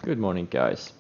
Good morning, guys.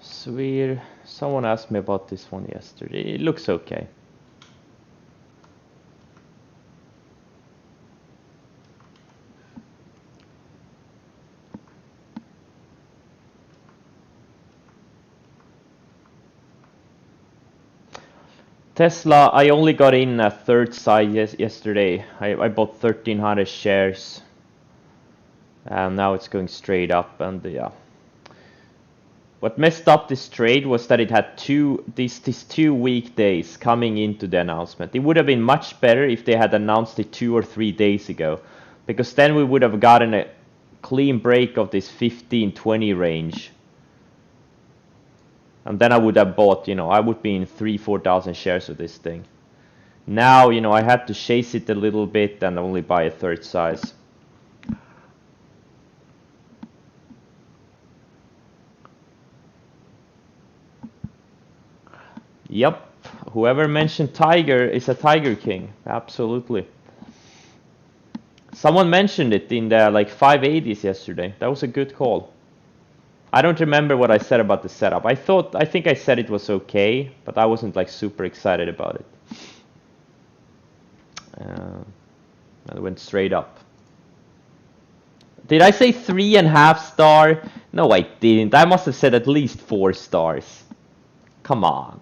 Swir, someone asked me about this one yesterday. It looks okay. Tesla, I only got in a third side yesterday. I bought 1,300 shares. And now it's going straight up, and yeah. What messed up this trade was that it had these 2 weak days coming into the announcement. It would have been much better if they had announced it 2 or 3 days ago, because then we would have gotten a clean break of this 15-20 range. And then I would have bought, I would be in 3,000-4,000 shares of this thing. Now, I had to chase it a little bit and only buy a third size. Yep, whoever mentioned Tiger is a Tiger King, absolutely. Someone mentioned it in the 580s yesterday. That was a good call. I don't remember what I said about the setup. I think I said it was okay, but I wasn't super excited about it. It went straight up. Did I say 3.5 star? No, I didn't. I must have said at least 4 stars. Come on.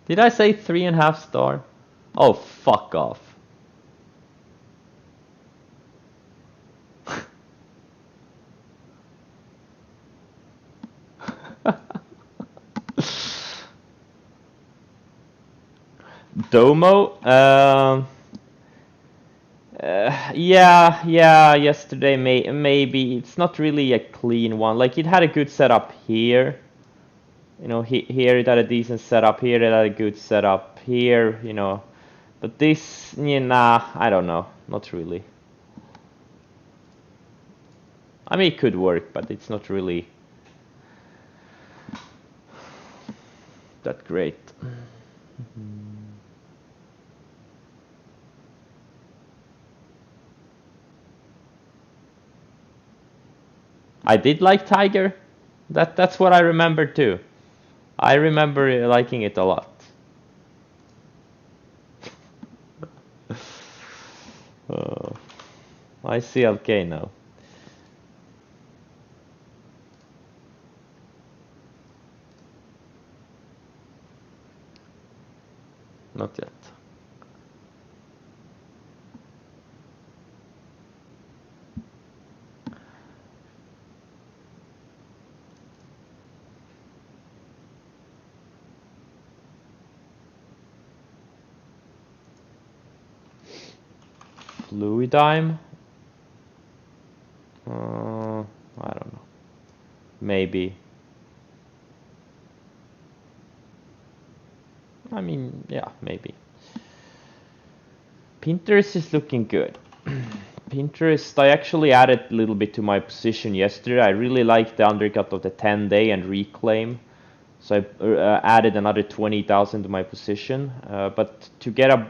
Did I say 3.5 star? Oh, fuck off. Domo. Yeah. Yesterday, maybe it's not really a clean one. Like it had a good setup here. You know, here it had a decent setup. Here it had a good setup. Here, you know, but this, yeah, nah, I don't know. Not really. I mean, it could work, but it's not really that great. I did like Tiger. That's what I remember too. I remember liking it a lot. Uh, I see LK now. Not yet. Fluidime? I don't know. Maybe. I mean, yeah, maybe. Pinterest is looking good. Pinterest, I actually added a little bit to my position yesterday. I really like the undercut of the 10-day and reclaim. So I added another 20,000 to my position. But to get a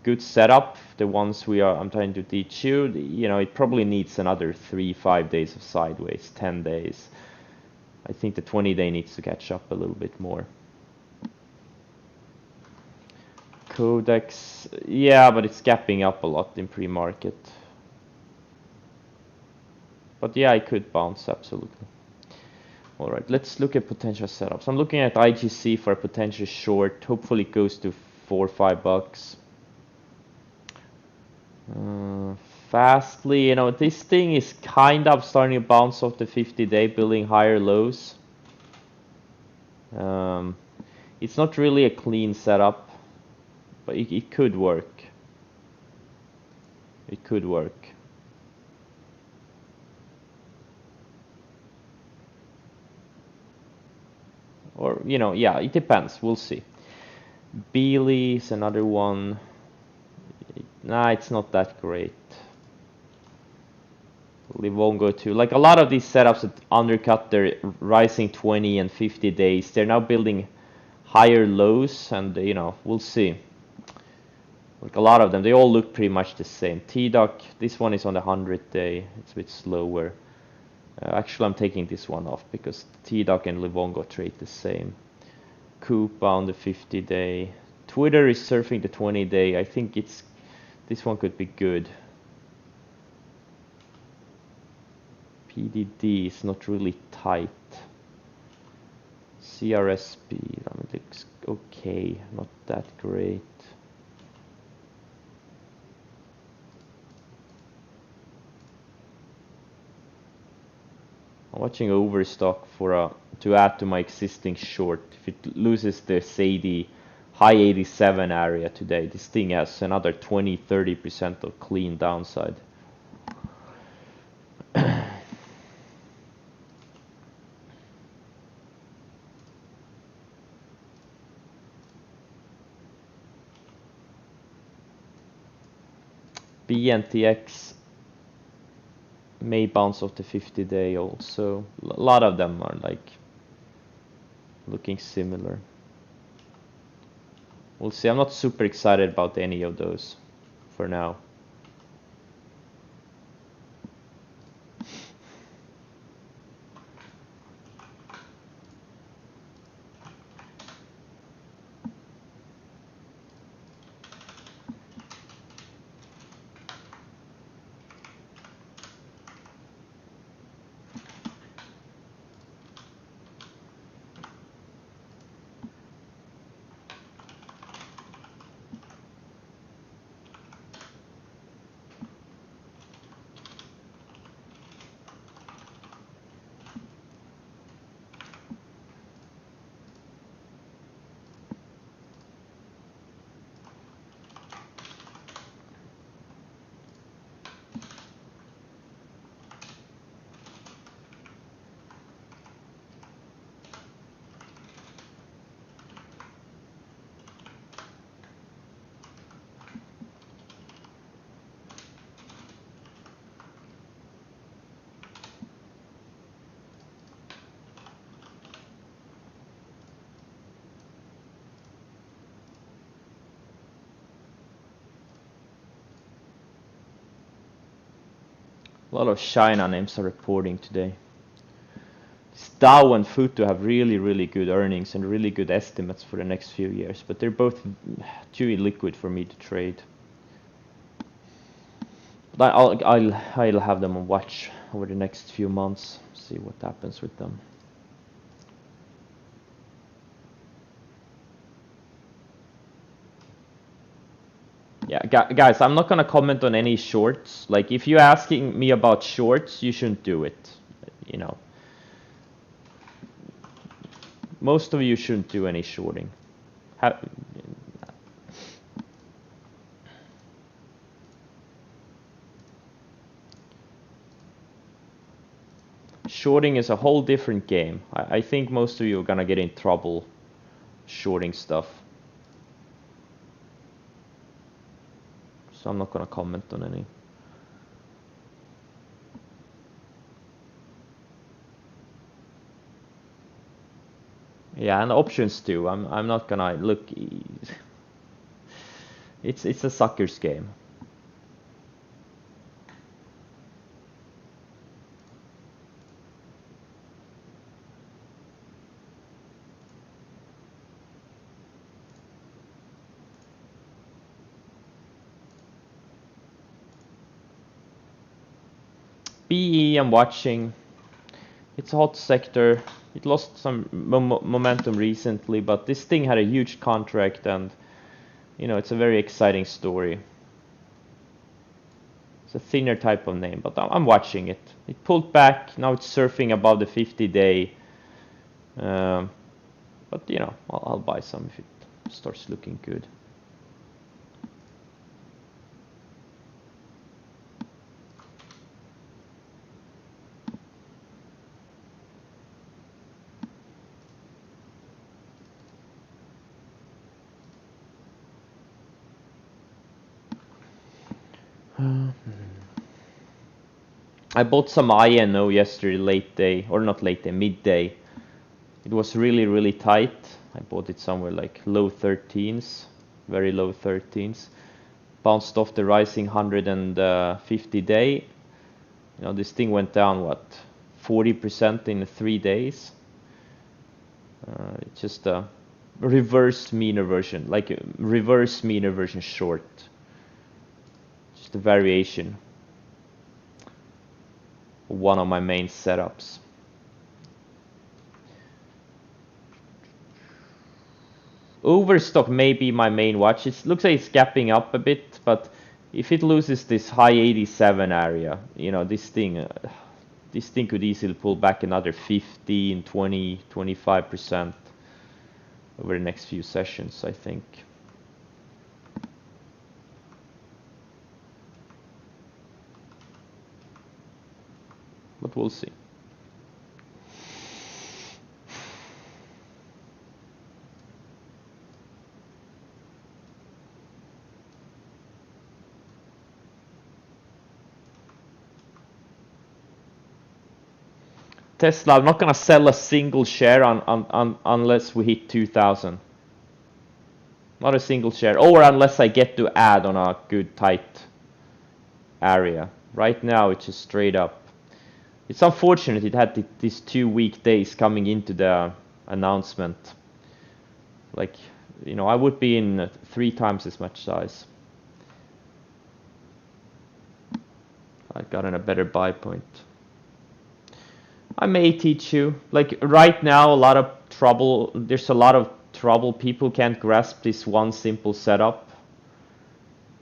good setup, the ones I'm trying to teach you, you know, it probably needs another 3-5 days of sideways, 10 days. I think the 20-day needs to catch up a little bit more. Codex, yeah, but it's gapping up a lot in pre-market. But yeah, I could bounce, absolutely. All right, let's look at potential setups. I'm looking at IGC for a potential short. Hopefully it goes to $4 or $5. Fastly, you know, this thing is kind of starting to bounce off the 50-day, building higher lows. It's not really a clean setup, but it could work. It could work. Or, you know, yeah, it depends. We'll see. Beely is another one. Nah, it's not that great. Livongo too. Like a lot of these setups that undercut their rising 20 and 50 days, they're now building higher lows, and you know, we'll see. Like a lot of them, they all look pretty much the same. T-Duck, this one is on the 100-day. It's a bit slower. Actually, I'm taking this one off because T-Duck and Livongo trade the same. Coupa on the 50-day. Twitter is surfing the 20-day. I think this one could be good. PDD is not really tight. CRSP, I mean, looks okay, not that great. I'm watching Overstock to add to my existing short. If it loses the Sadie high 87 area today, this thing has another 20-30% of clean downside. BNTX may bounce off the 50-day also. A lot of them are like looking similar. We'll see. I'm not super excited about any of those for now. lot of China names are reporting today. Dow and Futu have really good earnings and really good estimates for the next few years, but they're both too illiquid for me to trade. But I'll have them on watch over the next few months, see what happens with them. Yeah, guys, I'm not gonna comment on any shorts. Like, if you're asking me about shorts, you shouldn't do it. You know, most of you shouldn't do any shorting. Shorting is a whole different game. I think most of you are gonna get in trouble shorting stuff. So I'm not gonna comment on any. Yeah, and options too. I'm not gonna look. It's a sucker's game. PE, I'm watching. It's a hot sector. It lost some momentum recently, but this thing had a huge contract, and you know, it's a very exciting story. It's a thinner type of name, but I'm watching it. It pulled back. Now it's surfing above the 50-day. But you know, I'll buy some if it starts looking good. I bought some INO yesterday late day, or not late day, midday. It was really tight. I bought it somewhere like low 13s, very low 13s. Bounced off the rising 150 day. You know, this thing went down, what, 40% in 3 days? It's just a reverse mean reversion, like a reverse mean reversion short. Just a variation. One of my main setups. Overstock may be my main watch. It looks like it's gapping up a bit, but if it loses this high 87 area, you know, this thing could easily pull back another 15, 20, 25% over the next few sessions, I think. But we'll see. Tesla, I'm not gonna sell a single share unless we hit 2000. Not a single share, or unless I get to add on a good tight area. Right now it's just straight up. It's unfortunate it had these 2 weak days coming into the announcement. Like, you know, I would be in 3 times as much size. I got in a better buy point. I may teach you. Like right now, there's a lot of trouble. People can't grasp this one simple setup.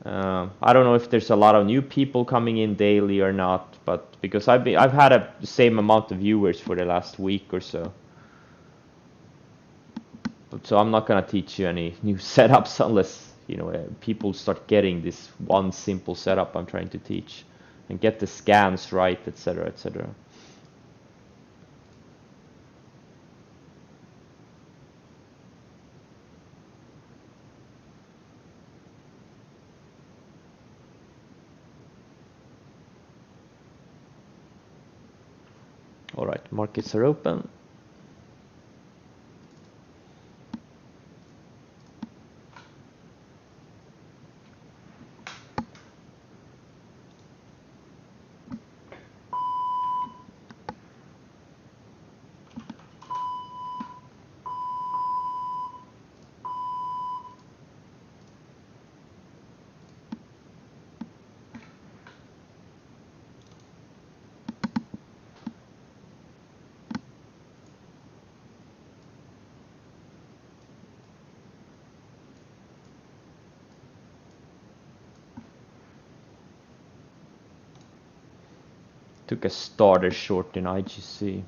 I don't know if there's a lot of new people coming in daily or not, but because I've had the same amount of viewers for the last week or so. So I'm not gonna teach you any new setups unless, you know, people start getting this one simple setup I'm trying to teach and get the scans right, etc., etc. All right, markets are open. Took a starter short in IGC.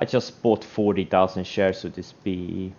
I just bought 40,000 shares of this BE.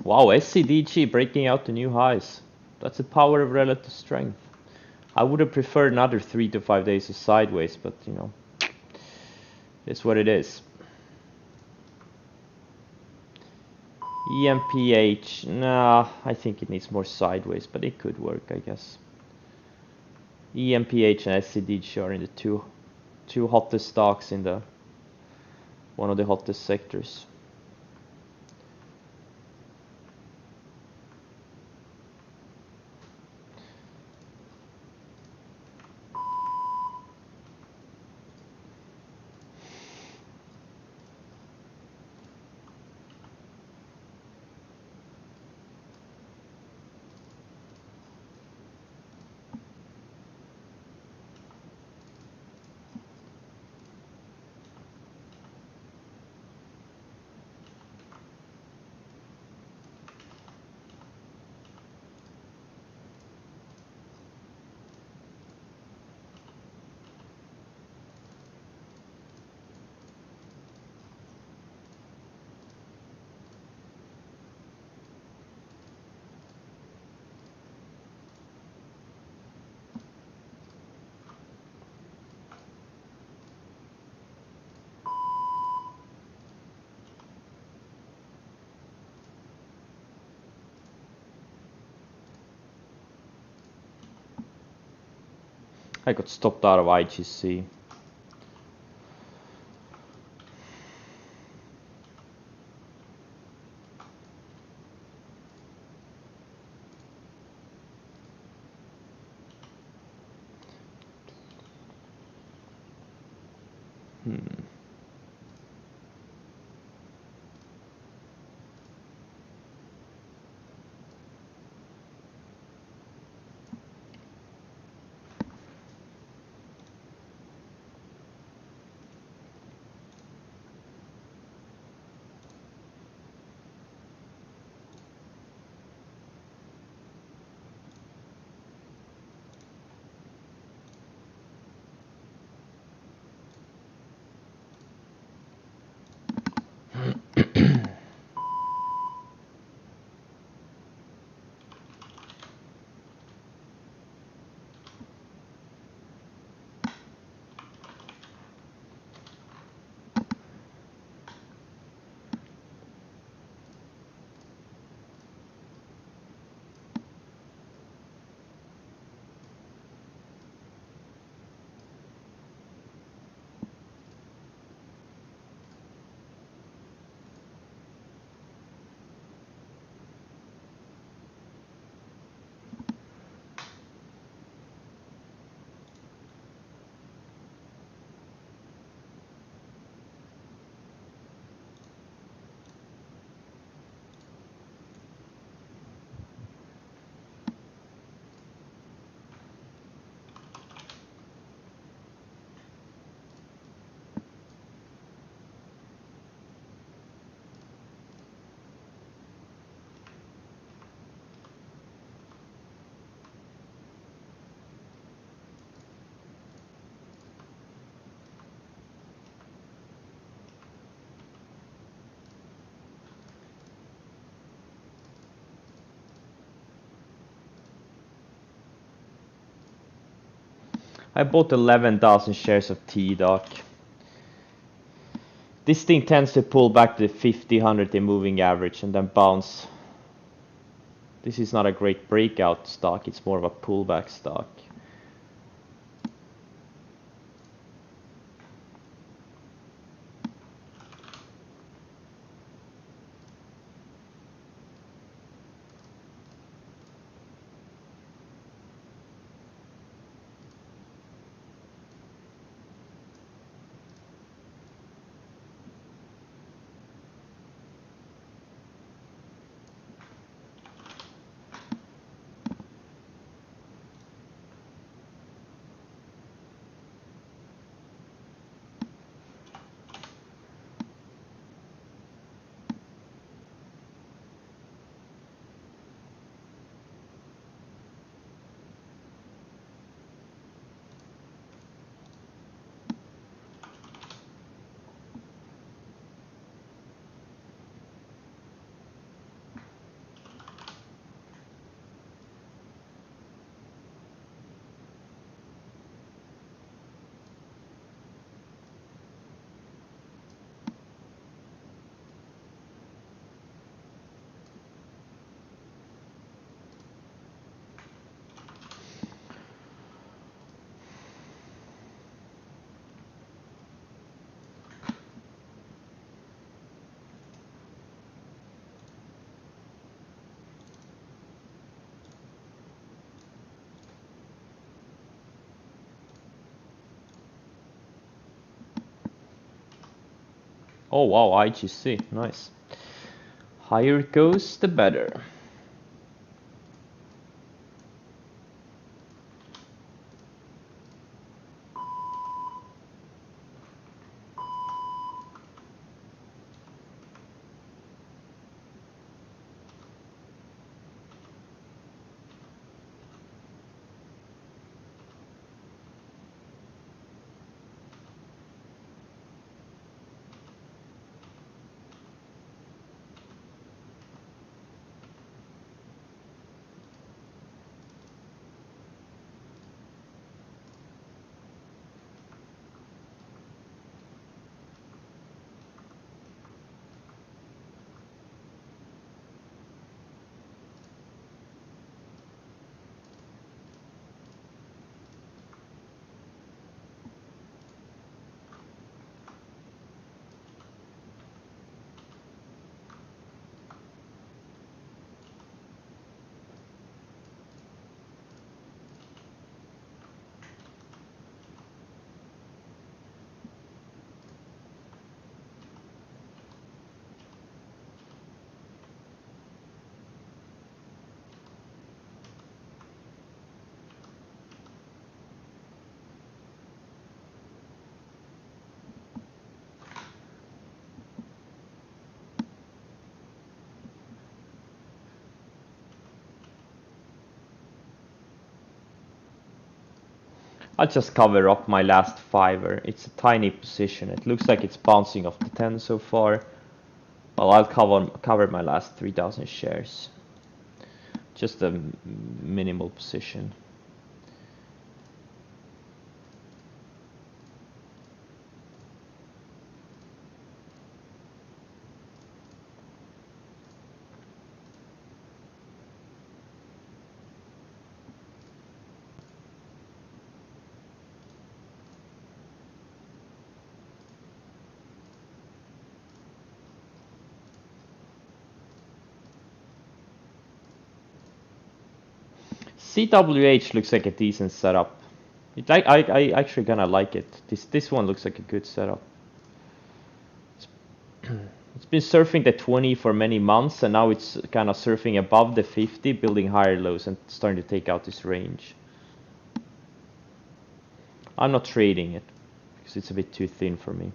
Wow, SCDG breaking out to new highs. That's the power of relative strength. I would have preferred another 3 to 5 days of sideways, but you know, it's what it is. EMPH, nah, I think it needs more sideways, but it could work, I guess. EMPH and SCDG are in the two hottest stocks in the one of the hottest sectors. I got stopped out of IGC. I bought 11,000 shares of T-Doc. This thing tends to pull back to the 50, 100-day moving average and then bounce. This is not a great breakout stock, it's more of a pullback stock. Oh wow, IGC, nice. Higher it goes, the better. I'll just cover up my last fiver. It's a tiny position. It looks like it's bouncing off the 10 so far. Well, I'll cover my last 3,000 shares. Just a minimal position. CWH looks like a decent setup. I actually kind of like it. This one looks like a good setup. It's been surfing the 20 for many months, and now it's kind of surfing above the 50, building higher lows and starting to take out this range. I'm not trading it because it's a bit too thin for me.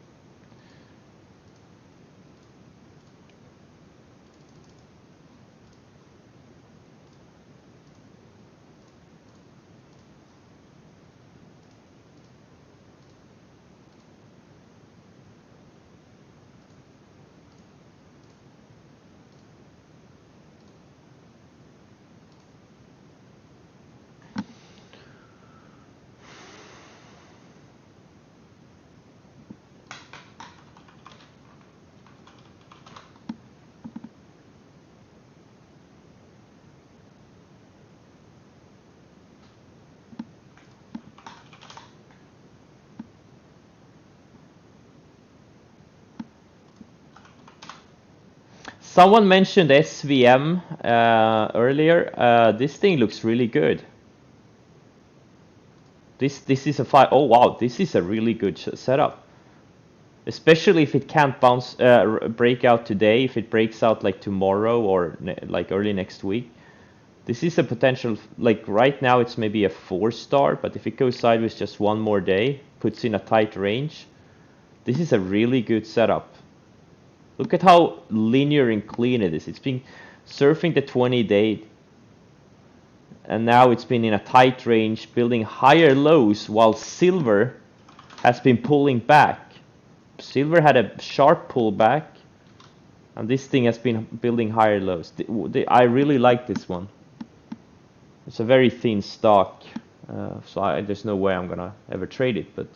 Someone mentioned SVM earlier. This thing looks really good. This is a five. Oh wow, this is a really good setup. Especially if it can't bounce, break out today. If it breaks out like tomorrow or like early next week, this is a potential. Like right now, it's maybe a 4-star, but if it goes sideways just one more day, puts in a tight range, this is a really good setup. Look at how linear and clean it is. It's been surfing the 20-day, and now it's been in a tight range, building higher lows, while silver has been pulling back. Silver had a sharp pullback, and this thing has been building higher lows. I really like this one. It's a very thin stock, so there's no way I'm gonna ever trade it, but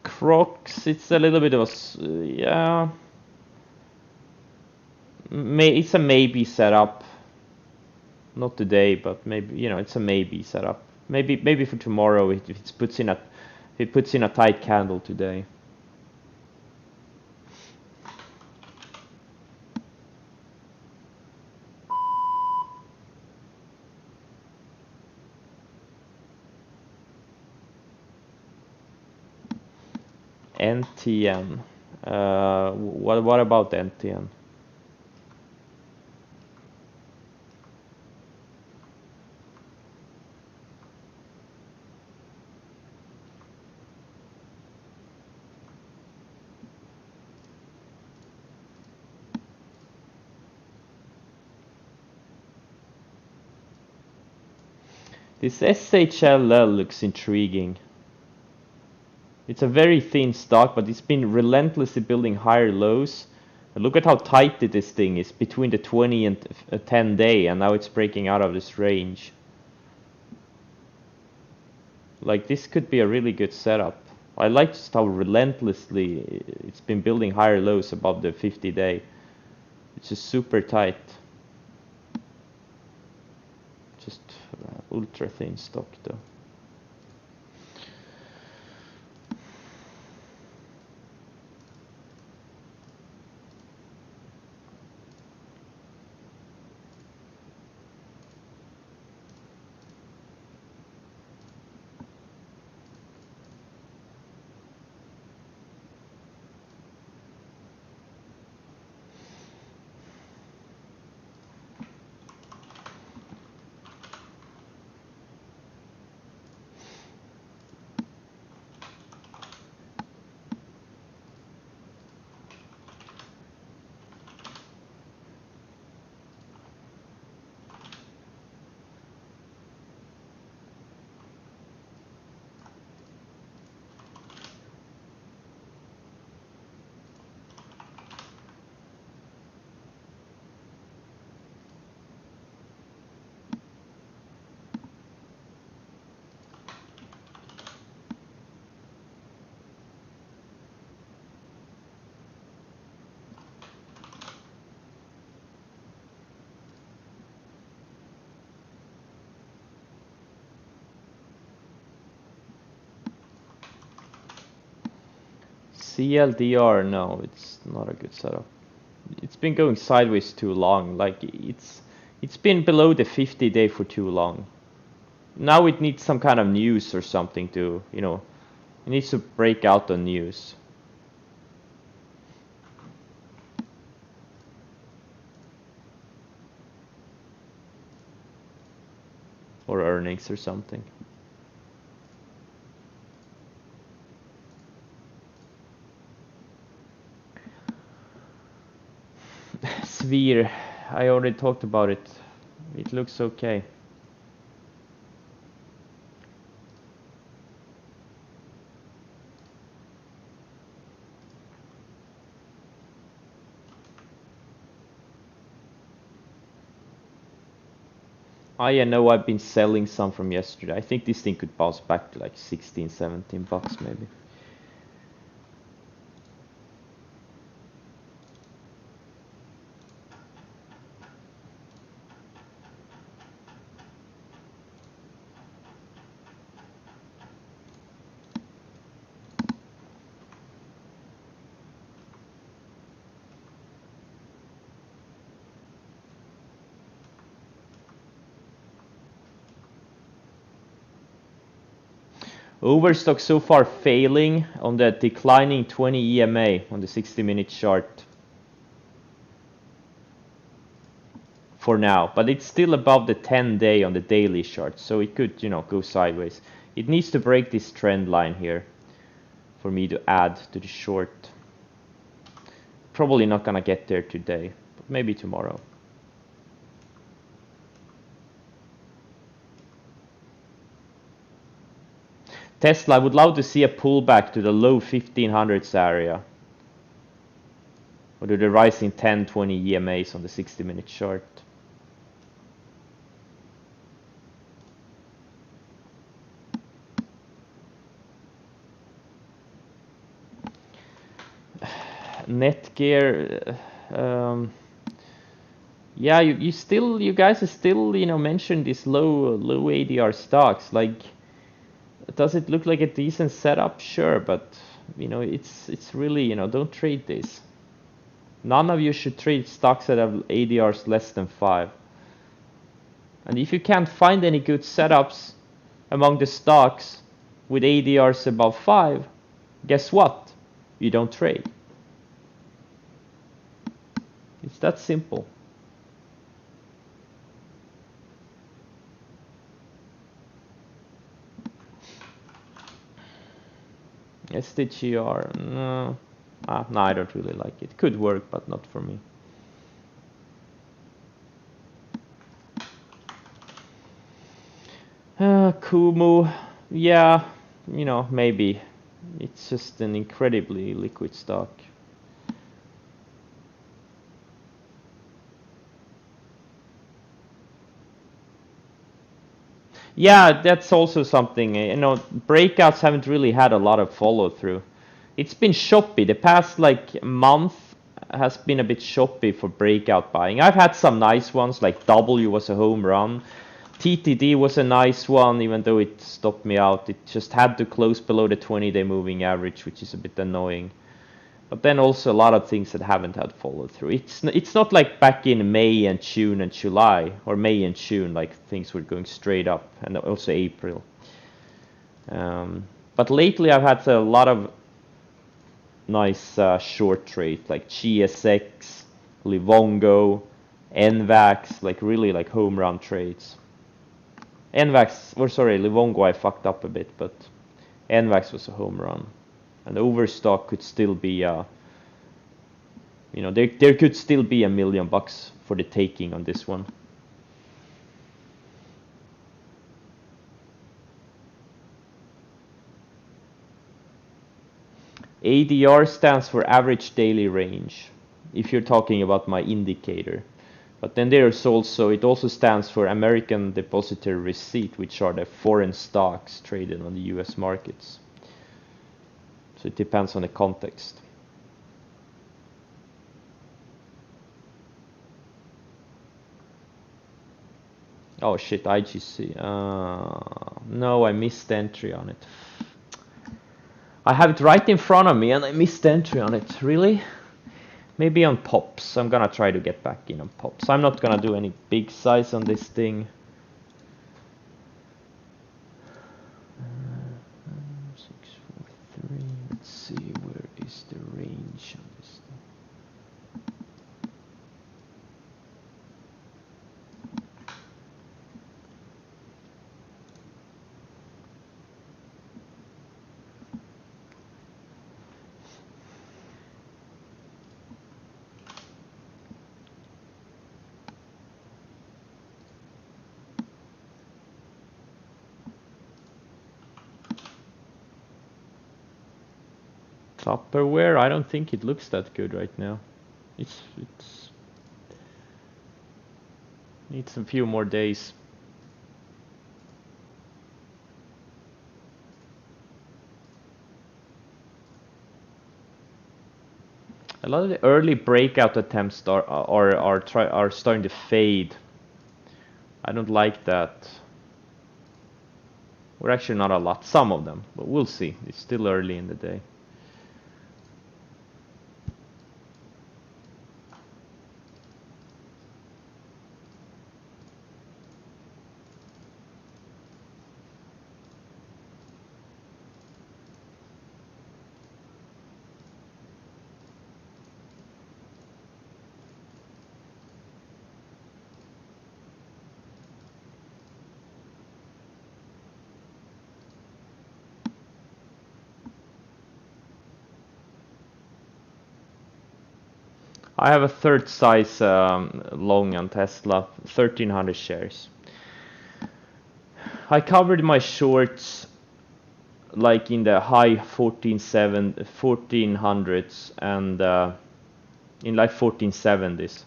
Crocs, it's a little bit of a, yeah, it's a maybe setup. not today, but maybe, you know, it's a maybe setup. Maybe for tomorrow if it puts in a tight candle today. NTN. What about NTN? This SHLL looks intriguing. It's a very thin stock, but it's been relentlessly building higher lows. Look at how tight this thing is between the 20 and 10 day, and now it's breaking out of this range. Like, this could be a really good setup. I like just how relentlessly it's been building higher lows above the 50 day. It's just super tight. Just ultra thin stock though. CLDR, no, it's not a good setup. It's been going sideways too long. Like, it's been below the 50 day for too long. Now it needs some kind of news or something to, you know, it needs to break out on news. Or earnings or something. Sphere, I already talked about it. It looks okay. I know I've been selling some from yesterday. I think this thing could bounce back to like 16, 17 bucks maybe. Overstock so far failing on the declining 20 EMA on the 60-minute chart. For now, but it's still above the 10 day on the daily chart, so it could, you know, go sideways. It needs to break this trend line here for me to add to the short. Probably not gonna get there today, but maybe tomorrow. Tesla, I would love to see a pullback to the low 1500s area. Or to the rising 10, 20 EMAs on the 60-minute chart. Netgear, Yeah, you guys are still, mention these low ADR stocks. Like, does it look like a decent setup? Sure, but it's really, don't trade this. None of you should trade stocks that have ADRs less than 5. And if you can't find any good setups among the stocks with ADRs above 5, guess what? You don't trade. It's that simple. SDGR, no. No, I don't really like it. Could work, but not for me. Kumu, yeah, maybe. It's just an incredibly liquid stock. Yeah, that's also something. Breakouts haven't really had a lot of follow through. It's been choppy. The past month has been a bit choppy for breakout buying. I've had some nice ones, like W was a home run. TTD was a nice one, even though it stopped me out. It just had to close below the 20-day moving average, which is a bit annoying. But then also a lot of things that haven't had follow through. It's not like back in May and June and July, or May and June, like things were going straight up, and also April. But lately I've had a lot of nice short trades, like GSX, Livongo, NVAX, like really like home run trades. Livongo I fucked up a bit, but NVAX was a home run. And Overstock could still be, there could still be $1 million for the taking on this one. ADR stands for average daily range, if you're talking about my indicator. But then it also stands for American Depository Receipt, which are the foreign stocks traded on the US markets. So it depends on the context. Oh shit, IGC. No, I missed entry on it. I have it right in front of me and I missed entry on it. Really? Maybe on pops. I'm gonna try to get back in on pops. I'm not gonna do any big size on this thing. 643. Let's see, where is the range on this thing? Tupperware, I don't think it looks that good right now. It's needs a few more days. A lot of the early breakout attempts are starting to fade. I don't like that. We're actually not a lot, some of them, but we'll see. It's still early in the day. I have a third size long on Tesla, 1,300 shares. I covered my shorts like in the high 1400s and in like 1470s.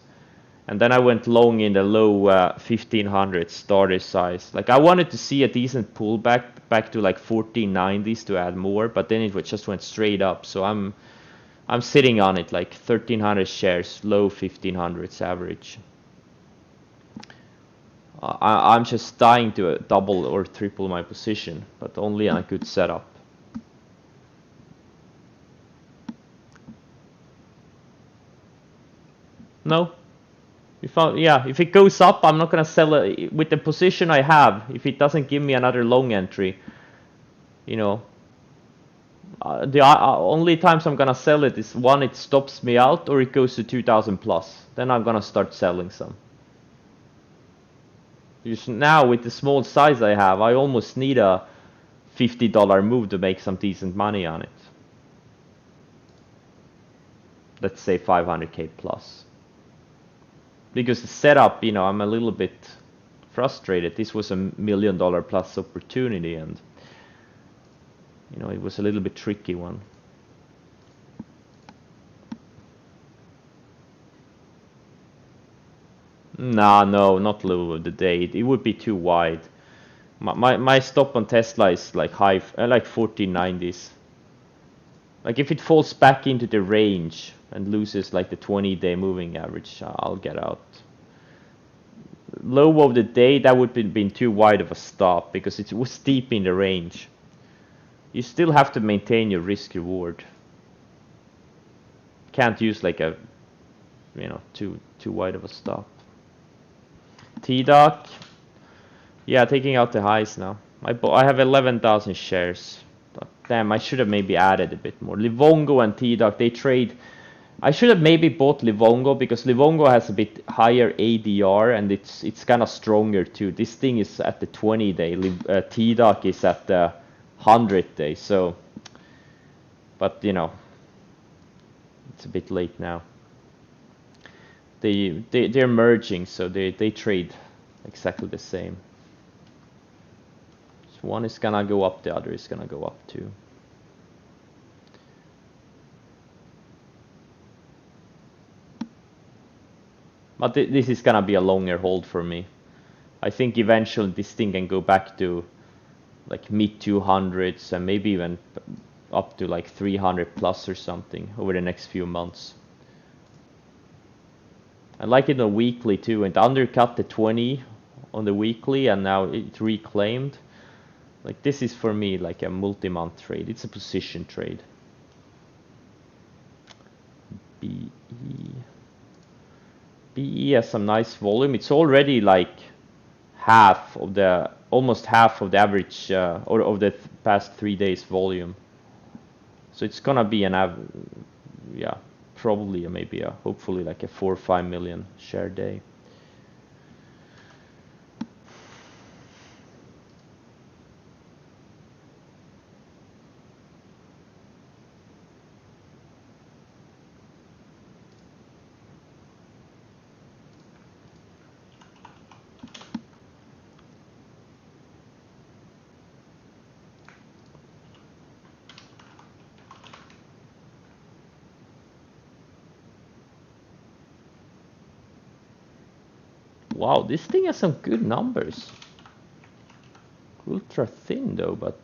And then I went long in the low 1500s starter size. Like I wanted to see a decent pullback back to like 1490s to add more, but then it just went straight up. So I'm sitting on it like 1,300 shares, low 1500s average. I'm just dying to double or triple my position, but only on a good setup. No. If it goes up, I'm not gonna sell it with the position I have. If it doesn't give me another long entry, you know, the only times I'm gonna sell it is one, it stops me out, or it goes to 2000 plus. Then I'm gonna start selling some. Because now with the small size I have, I almost need a $50 move to make some decent money on it. Let's say 500k plus. Because the setup, I'm a little bit frustrated. This was $1 million plus opportunity, and it was a little bit tricky one. Nah, no, not low of the day. It would be too wide. My stop on Tesla is like high, like 1490s. Like if it falls back into the range and loses like the 20-day moving average, I'll get out. Low of the day, that would have been too wide of a stop because it was deep in the range. You still have to maintain your risk reward. Can't use like a, too wide of a stop. TDOC, yeah, taking out the highs now. I have 11,000 shares. Damn, I should have maybe added a bit more. Livongo and TDOC, they trade. I should have maybe bought Livongo because Livongo has a bit higher ADR and it's kind of stronger too. This thing is at the 20-day. TDOC is at the 100-day. So, but it's a bit late now. They're merging, so they trade exactly the same. So one is gonna go up, the other is gonna go up too. But this is gonna be a longer hold for me. I think eventually this thing can go back to like mid 200s and maybe even up to like 300 plus or something over the next few months. I like it on weekly too, and undercut the 20 on the weekly, and now it's reclaimed. Like this is for me like a multi-month trade. It's a position trade. BE has some nice volume. It's already like almost half of the average or of the past 3 days volume. So it's gonna be probably maybe hopefully like a 4 or 5 million share day. Wow, this thing has some good numbers. Ultra thin though, but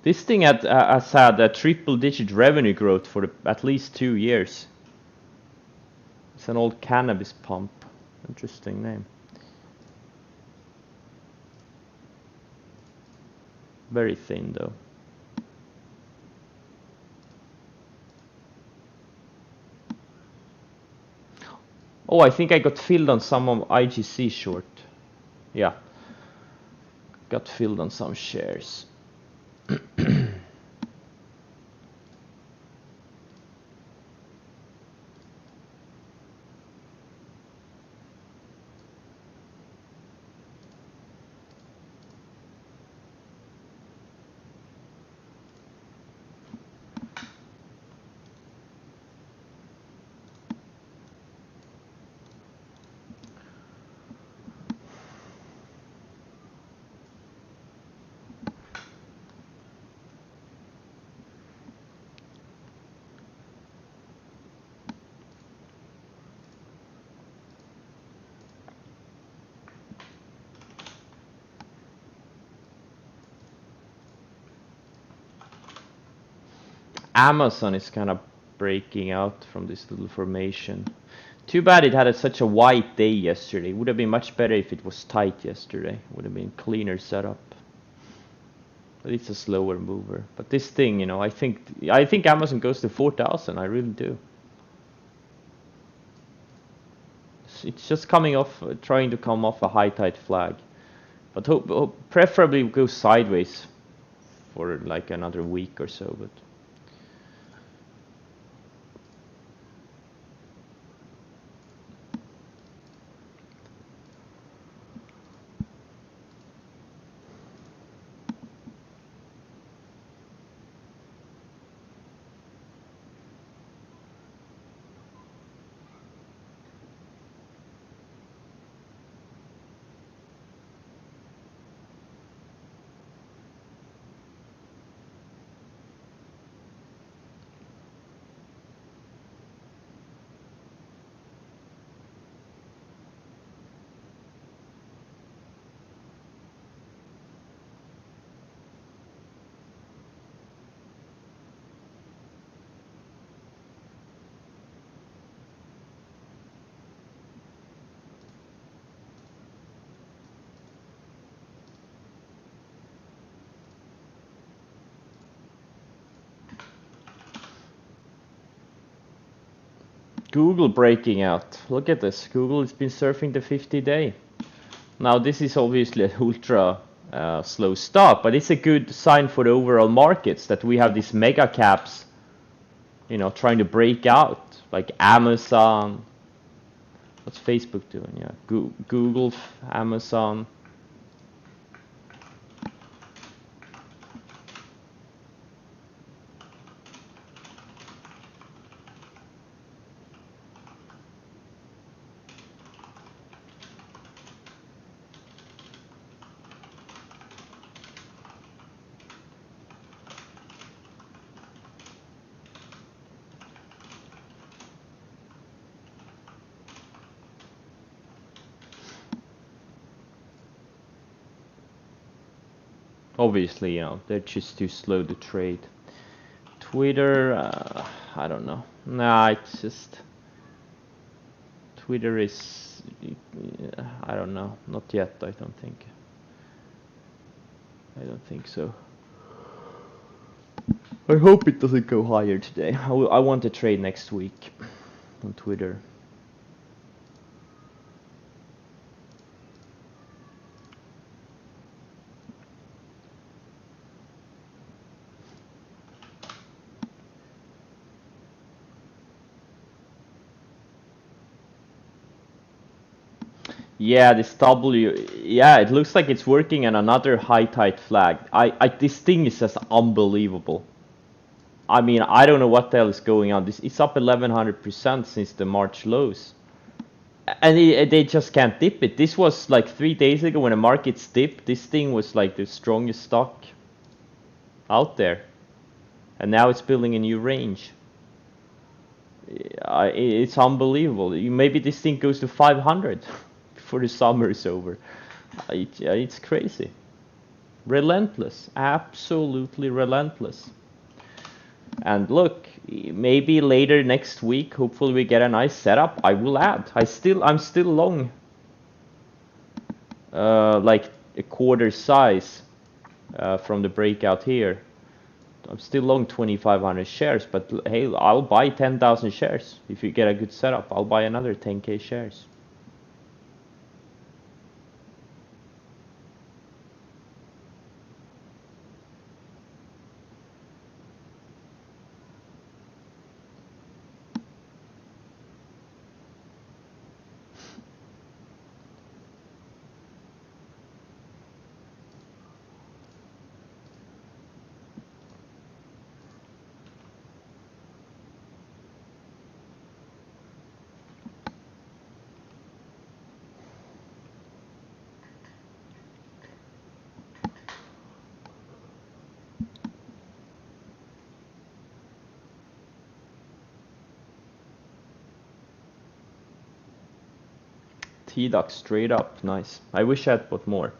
this thing has had a triple-digit revenue growth for at least 2 years. It's an old cannabis pump. Interesting name. Very thin though. Oh, I think I got filled on some of IGC short. Yeah. Got filled on some shares. Amazon is kind of breaking out from this little formation. Too bad it had such a white day yesterday. Would have been much better if it was tight yesterday. Would have been cleaner setup. But it's a slower mover. But this thing, you know, I think Amazon goes to 4,000. I really do. It's just coming off, trying to come off a high tide flag. But preferably go sideways for like another week or so. But Google breaking out. Look at this. Google has been surfing the 50-day. Now this is obviously an ultra slow stop, but it's a good sign for the overall markets that we have these mega caps, you know, trying to break out, like Amazon. What's Facebook doing? Yeah, Google, Amazon. Obviously, you know, they're just too slow to trade. Twitter, I don't know. Nah, it's just Twitter is, I don't know, not yet. I don't think. I don't think so. I hope it doesn't go higher today. I want to trade next week on Twitter. Yeah, this W, yeah, it looks like it's working on another high tide flag. This thing is just unbelievable. I mean, I don't know what the hell is going on. It's up 1100% since the March lows. And they just can't dip it. This was like 3 days ago when the markets dipped. This thing was like the strongest stock out there. And now it's building a new range. It's unbelievable. Maybe this thing goes to 500 before the summer is over. It's crazy. Relentless. Absolutely relentless. And look, maybe later next week, hopefully we get a nice setup. I will add. I'm still long, like a quarter size from the breakout here. I'm still long 2,500 shares, but hey, I'll buy 10,000 shares if you get a good setup. I'll buy another 10k shares. TDUX straight up, nice. I wish I had bought more.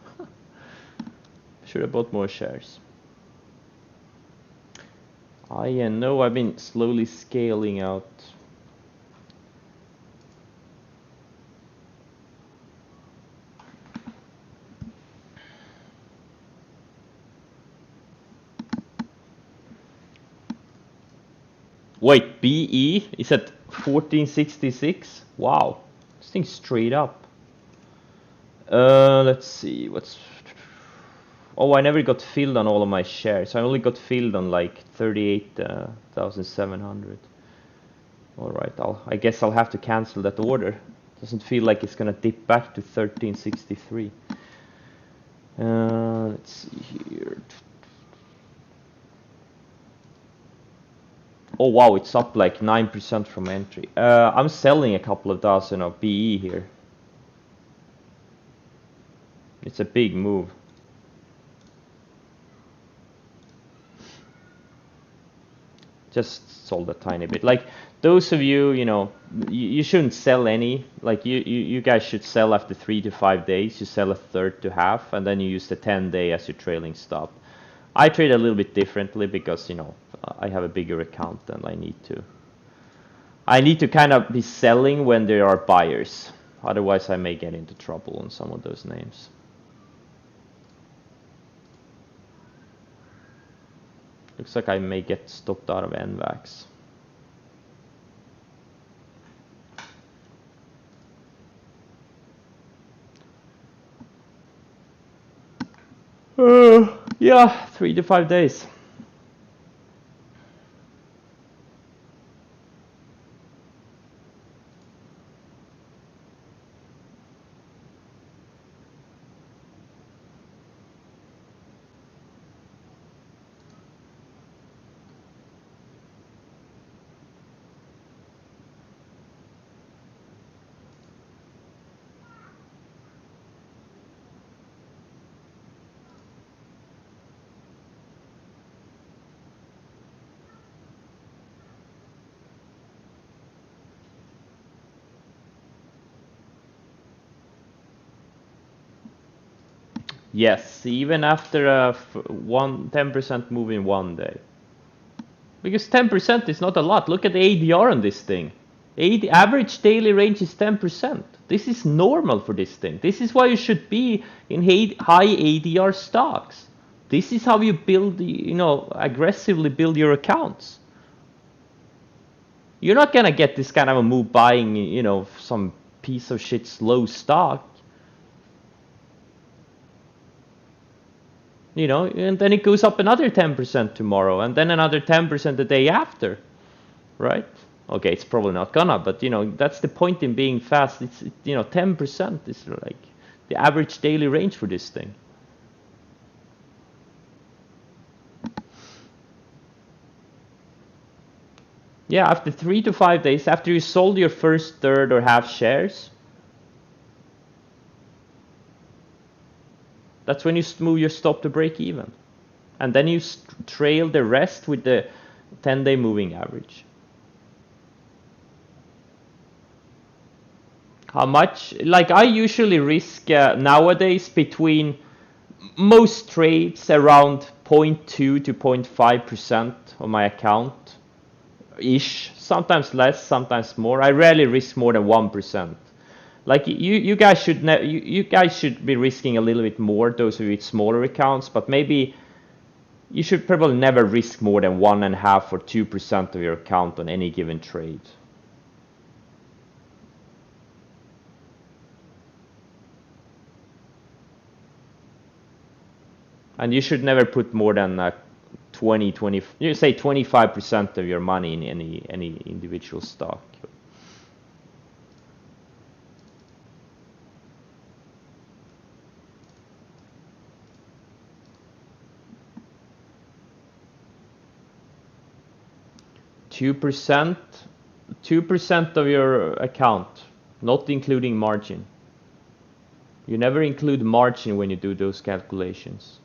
Should have bought more shares. I know I've been slowly scaling out. Wait, BE is at 1466? Wow, this thing's straight up. Let's see, what's... Oh, I never got filled on all of my shares. I only got filled on like 38,700. Alright, I guess I'll have to cancel that order. Doesn't feel like it's gonna dip back to 1363. Let's see here. Oh wow, it's up like 9% from entry. I'm selling a couple of dozen of BE here. It's a big move. Just sold a tiny bit. Like those of you, you know, you shouldn't sell any. Like you guys should sell after 3 to 5 days. You sell a third to half, and then you use the 10-day as your trailing stop. I trade a little bit differently because, you know, I have a bigger account and I need to kind of be selling when there are buyers. Otherwise, I may get into trouble on some of those names. Looks like I may get stopped out of NVAX. Yeah, 3 to 5 days. Yes, even after a 10% move in one day. Because 10% is not a lot. Look at the ADR on this thing. Average daily range is 10%. This is normal for this thing. This is why you should be in high ADR stocks. This is how you build, you know, aggressively build your accounts. You're not gonna get this kind of a move buying, you know, some piece of shit slow stock. You know, and then it goes up another 10% tomorrow, and then another 10% the day after, right? Okay, it's probably not gonna, but you know, that's the point in being fast. It's, you know, 10% is like the average daily range for this thing. Yeah, after 3 to 5 days, after you sold your first third or half shares, that's when you move your stop to break even. And then you trail the rest with the 10-day moving average. How much? Like I usually risk nowadays between most trades around 0.2 to 0.5% of my account ish. Sometimes less, sometimes more. I rarely risk more than 1%. Like you guys should you guys should be risking a little bit more, those of you with smaller accounts, but maybe you should probably never risk more than 1.5 or 2% of your account on any given trade. And you should never put more than 20, you say 25% of your money in any individual stock. 2%, 2% of your account, not including margin. You never include margin when you do those calculations.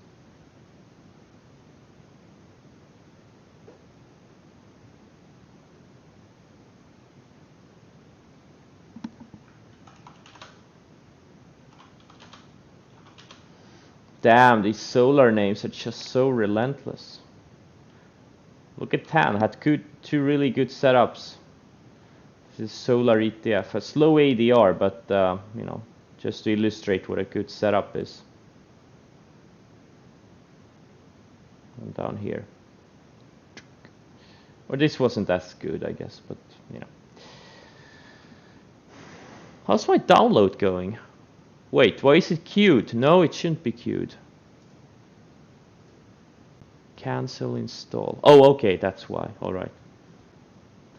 Damn, these solar names are just so relentless. Look at Tan, had two really good setups. This is Solar ETF, a slow ADR, but you know, just to illustrate what a good setup is. And down here. Or this wasn't as good, I guess, but you know. How's my download going? Wait, why is it queued? No, it shouldn't be queued. Cancel install. Oh, okay, that's why. All right.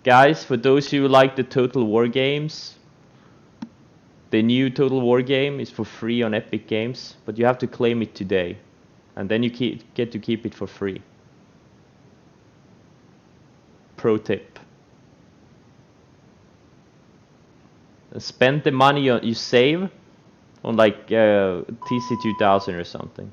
Guys, for those who like the Total War games, the new Total War game is for free on Epic Games, but you have to claim it today. And then you get to keep it for free. Pro tip. Spend the money you save on like TC2000 or something.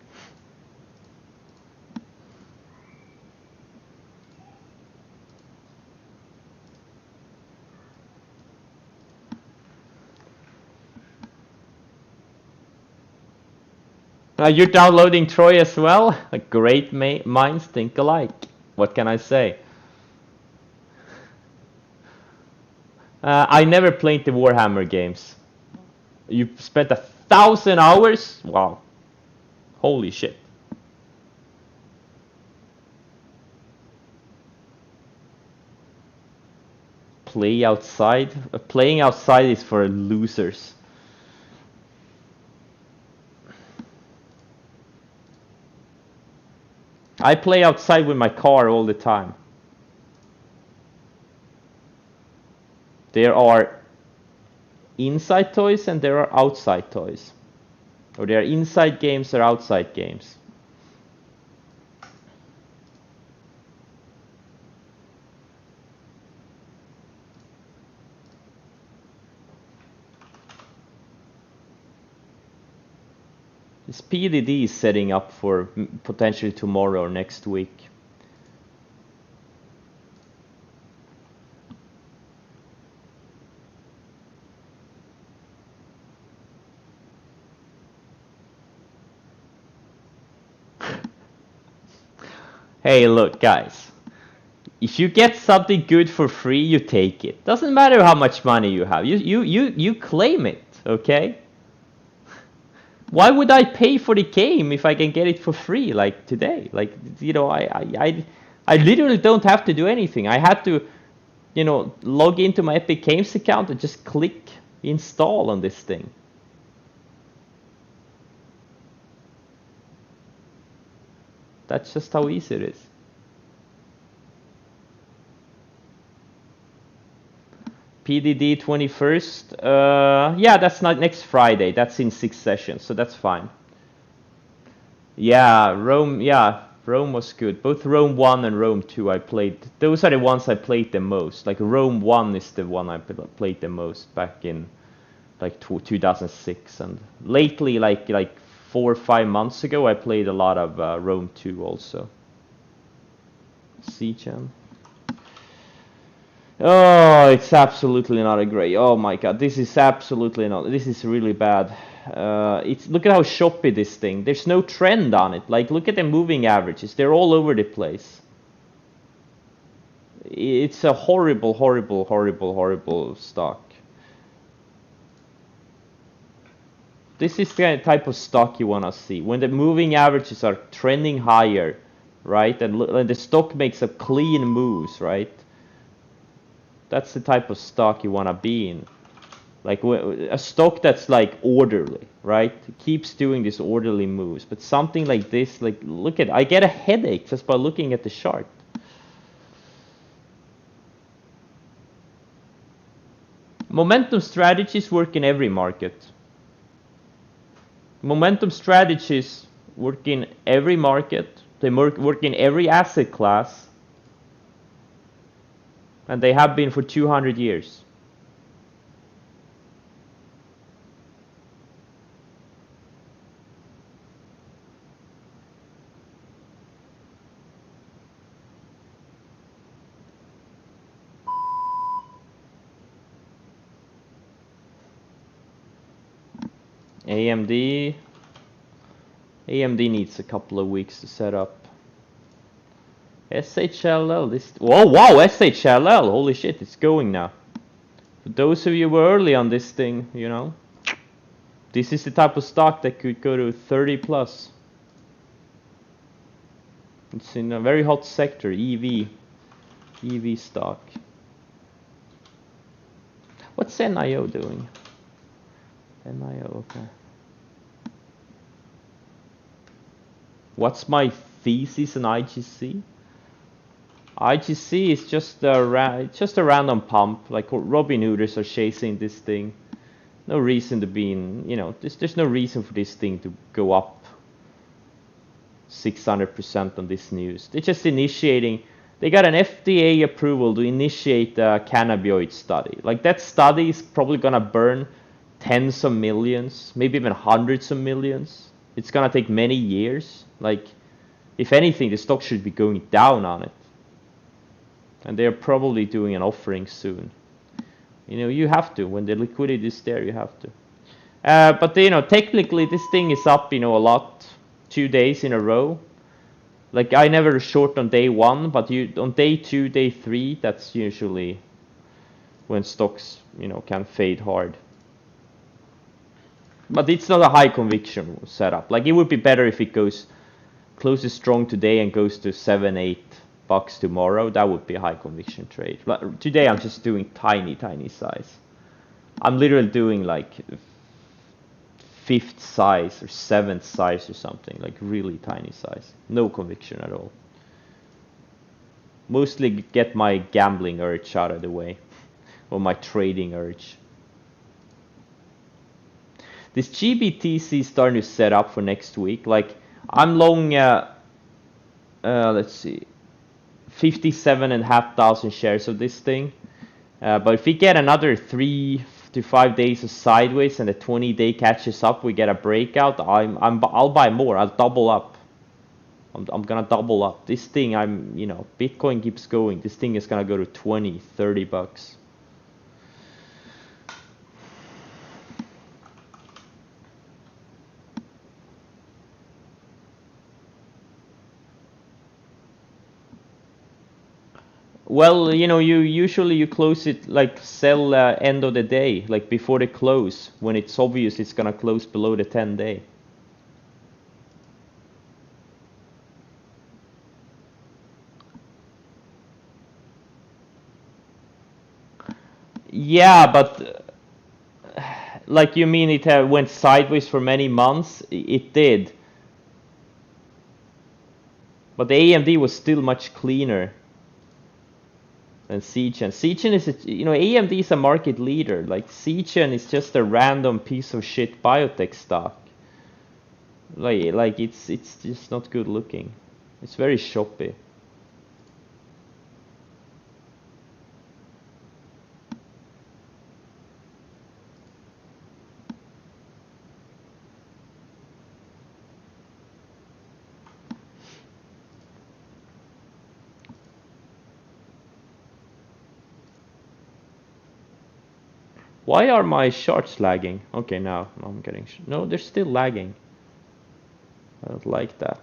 You're downloading Troy as well? Great minds think alike. What can I say? I never played the Warhammer games. You spent 1,000 hours? Wow. Holy shit. Play outside? Playing outside is for losers. I play outside with my car all the time. There are inside toys and there are outside toys. Or there are inside games or outside games. This PDD is setting up for potentially tomorrow or next week. Hey, look, guys. If you get something good for free, you take it. Doesn't matter how much money you have. You claim it, okay? Why would I pay for the game if I can get it for free like today? Like, you know, I literally don't have to do anything. I had to, you know, log into my Epic Games account and just click install on this thing. That's just how easy it is. PDD 21st. Yeah, that's not next Friday. That's in 6 sessions, so that's fine. Yeah, Rome. Yeah, Rome was good. Both Rome 1 and Rome 2 I played. Those are the ones I played the most. Like Rome 1 is the one I played the most back in like 2006, and lately, like 4 or 5 months ago, I played a lot of Rome 2 also. Siege. Oh, it's absolutely not a great. Oh my god, this is absolutely not. This is really bad. It's look at how choppy this thing. There's no trend on it. Like look at the moving averages. They're all over the place. It's a horrible, horrible, horrible, horrible stock. This is the type of stock you want to see when the moving averages are trending higher, right? And the stock makes a clean moves, right? That's the type of stock you want to be in. Like a stock that's like orderly, right? It keeps doing these orderly moves. But something like this, like look at, I get a headache just by looking at the chart. Momentum strategies work in every market. Momentum strategies work in every market. They work in every asset class. And they have been for 200 years. AMD needs a couple of weeks to set up. SHLL, this, whoa, wow, SHLL, holy shit, it's going now. For those of you who were early on this thing, you know, this is the type of stock that could go to 30 plus. It's in a very hot sector, EV stock. What's NIO doing? NIO, okay. What's my thesis on IGC? IGC is just a random pump, like Robin Hooders are chasing this thing. No reason to be in, you know, there's no reason for this thing to go up 600% on this news. They're just initiating, they got an FDA approval to initiate a cannabinoid study. Like that study is probably gonna burn tens of millions, maybe even hundreds of millions. It's gonna take many years. Like, if anything, the stock should be going down on it. And they're probably doing an offering soon. You know, you have to. When the liquidity is there, you have to. But, you know, technically this thing is up, you know, a lot. 2 days in a row. Like, I never short on day 1, but on day 2, day 3, that's usually when stocks, you know, can fade hard. But it's not a high conviction setup. Like, it would be better if it closes strong today and goes to 7-8 bucks tomorrow. That would be a high conviction trade. But today I'm just doing tiny size. I'm literally doing like 5th size or 7th size or something, like really tiny size. No conviction at all. Mostly get my gambling urge out of the way, or my trading urge. This GBTC is starting to set up for next week. Like, I'm long, let's see, 57,500 shares of this thing. But if we get another 3 to 5 days of sideways and the 20-day catches up, we get a breakout, I'll buy more. I'll double up. I'm gonna double up. This thing, you know, Bitcoin keeps going. This thing is gonna go to 20, 30 bucks. Well, you know, you close it, like sell end of the day, like before the close, when it's obvious it's gonna close below the 10-day. Yeah, but like, you mean it went sideways for many months? It did. But the AMD was still much cleaner than Seagen. Seagen is, you know, AMD is a market leader. Like, Seagen is just a random piece of shit biotech stock. Like it's just not good looking. It's very shoppy. Why are my charts lagging? Okay, now I'm getting... No, they're still lagging. I don't like that.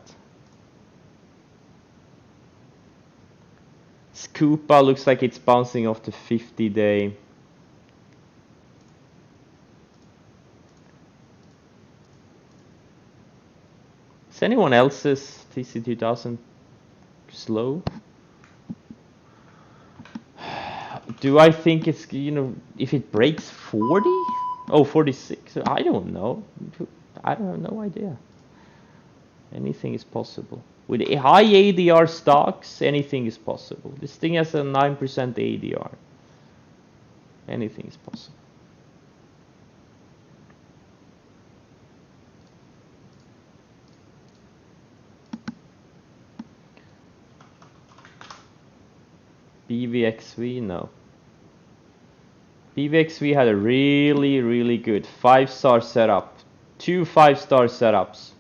Scoopa looks like it's bouncing off the 50-day. Is anyone else's TC2000 slow? Do I think it's, you know, if it breaks 40? Oh, 46. I don't know. I don't have no idea. Anything is possible. With high ADR stocks, anything is possible. This thing has a 9% ADR. Anything is possible. BVXV, no. BVXV had a really good 5-star setup. 2 5-star setups.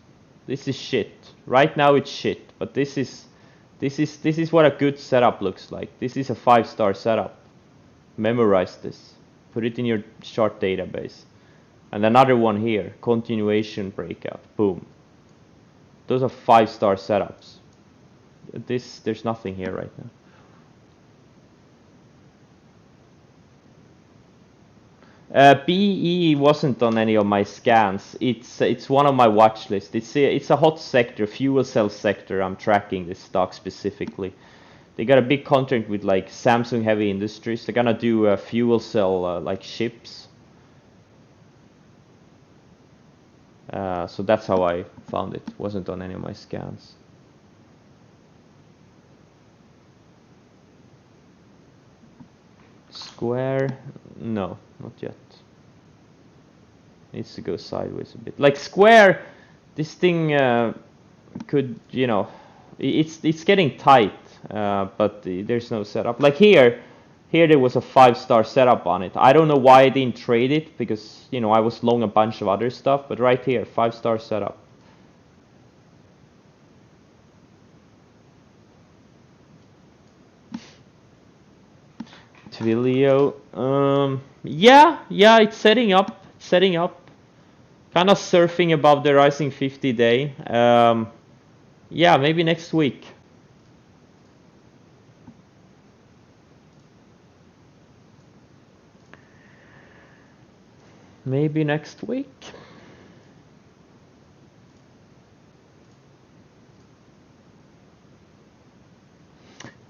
This is shit. Right now it's shit, but this is what a good setup looks like. This is a 5-star setup. Memorize this. Put it in your chart database. And another one here, continuation breakout. Boom. Those are 5-star setups. there's nothing here right now. BE wasn't on any of my scans. It's one of my watch lists. It's a hot sector, fuel cell sector. I'm tracking this stock specifically. They got a big contract with like Samsung Heavy Industries. They're gonna do a fuel cell like ships. So that's how I found it. Wasn't on any of my scans. Square, no, not yet. Needs to go sideways a bit. Like Square, this thing could, you know, it's getting tight, but there's no setup. Like here there was a 5-star setup on it. I don't know why I didn't trade it because, you know, I was long a bunch of other stuff, but right here, 5-star setup. Twilio, yeah, it's setting up. Kind of surfing above the rising 50-day. Yeah, maybe next week. Maybe next week.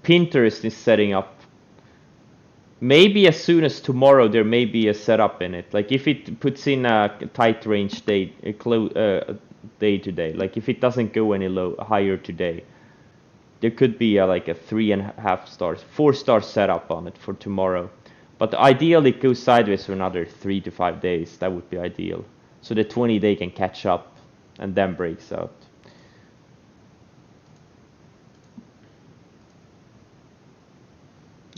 Pinterest is setting up. Maybe as soon as tomorrow there may be a setup in it. Like if it puts in a tight range day, day today. Like if it doesn't go any higher today, there could be like a 3.5 stars, 4-star setup on it for tomorrow. But ideally it goes sideways for another 3 to 5 days. That would be ideal. So the 20-day can catch up and then breaks out.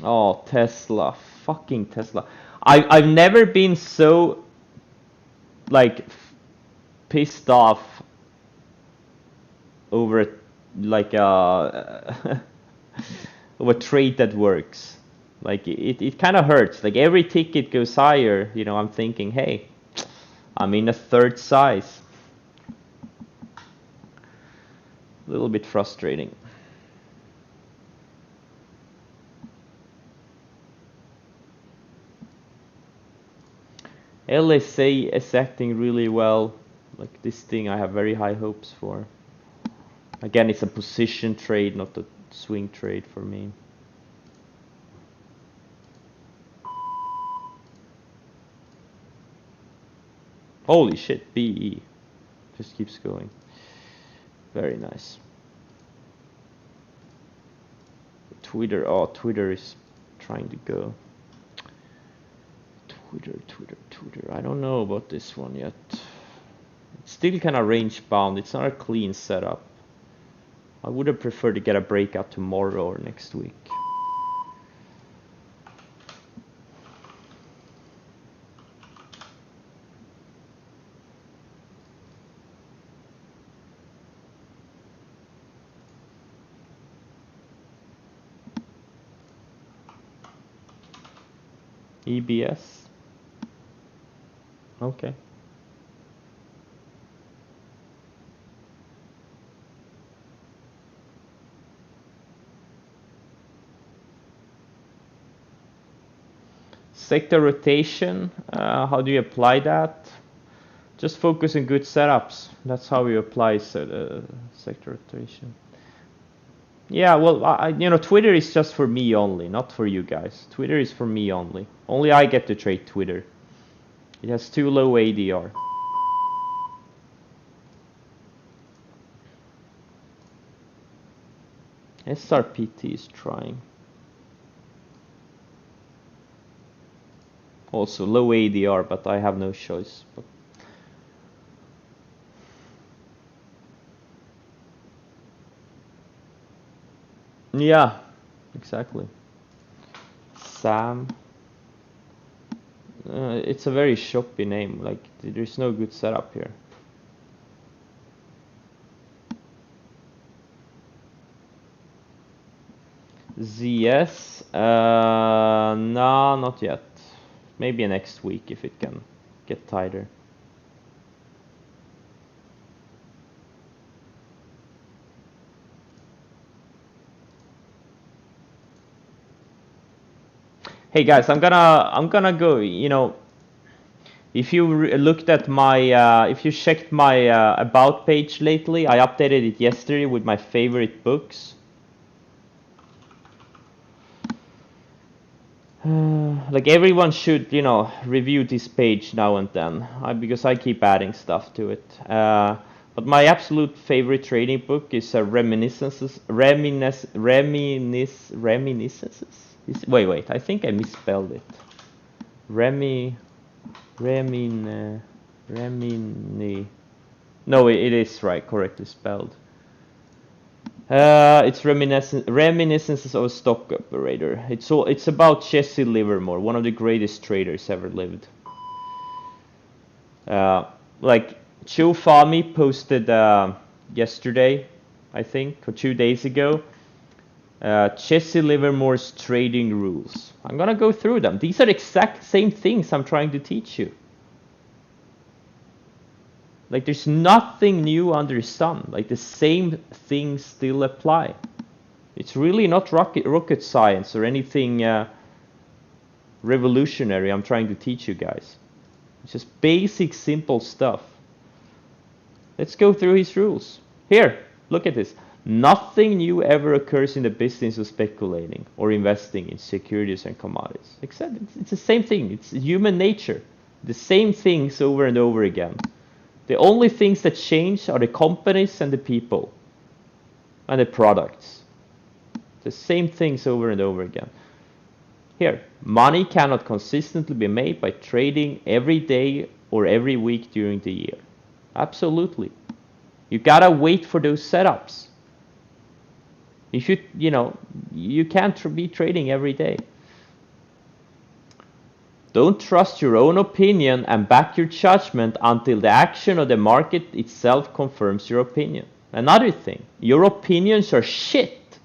Oh, Tesla. Fucking Tesla. I've never been so like pissed off over like a of a trade that works. Like it kind of hurts. Like every ticket goes higher, you know, I'm thinking, hey, I'm in a third size. A little bit frustrating. LSA is acting really well. Like this thing I have very high hopes for. Again, it's a position trade, not a swing trade for me. Holy shit, BE. Just keeps going. Very nice. Twitter, oh, Twitter is trying to go. Twitter. I don't know about this one yet. It's still kind of range bound. It's not a clean setup. I would have preferred to get a breakout tomorrow or next week. EBS. Okay. Sector rotation, how do you apply that? Just focus on good setups. That's how you apply sector rotation. Yeah, well, you know, Twitter is just for me only, not for you guys. Twitter is for me only. Only I get to trade Twitter. It has too low ADR. SRPT is trying. Also low ADR, but I have no choice. But yeah, exactly. Sam. It's a very shoppy name. Like there's no good setup here. ZS. No, not yet. Maybe next week if it can get tighter. Hey guys, I'm gonna go. You know, if you looked at my, if you checked my about page lately, I updated it yesterday with my favorite books. Like everyone should, you know, review this page now and then, because I keep adding stuff to it. But my absolute favorite trading book is Reminiscences. Wait, I think I misspelled it. Remini. No, it is right, correctly spelled. It's Reminiscences of a Stock Operator. It's about Jesse Livermore, one of the greatest traders ever lived. Like Joe Fahmy posted yesterday, I think, or 2 days ago, Jesse Livermore's trading rules. I'm gonna go through them. These are the exact same things I'm trying to teach you. Like there's nothing new under the sun. Like the same things still apply. It's really not rocket science or anything revolutionary I'm trying to teach you guys. It's just basic, simple stuff. Let's go through his rules. Here, look at this. Nothing new ever occurs in the business of speculating or investing in securities and commodities. Except it's the same thing. It's human nature. The same things over and over again. The only things that change are the companies and the people and the products. The same things over and over again. Here, money cannot consistently be made by trading every day or every week during the year. Absolutely. You gotta wait for those setups. If you can't be trading every day. Don't trust your own opinion and back your judgment until the action of the market itself confirms your opinion. Another thing, your opinions are shit.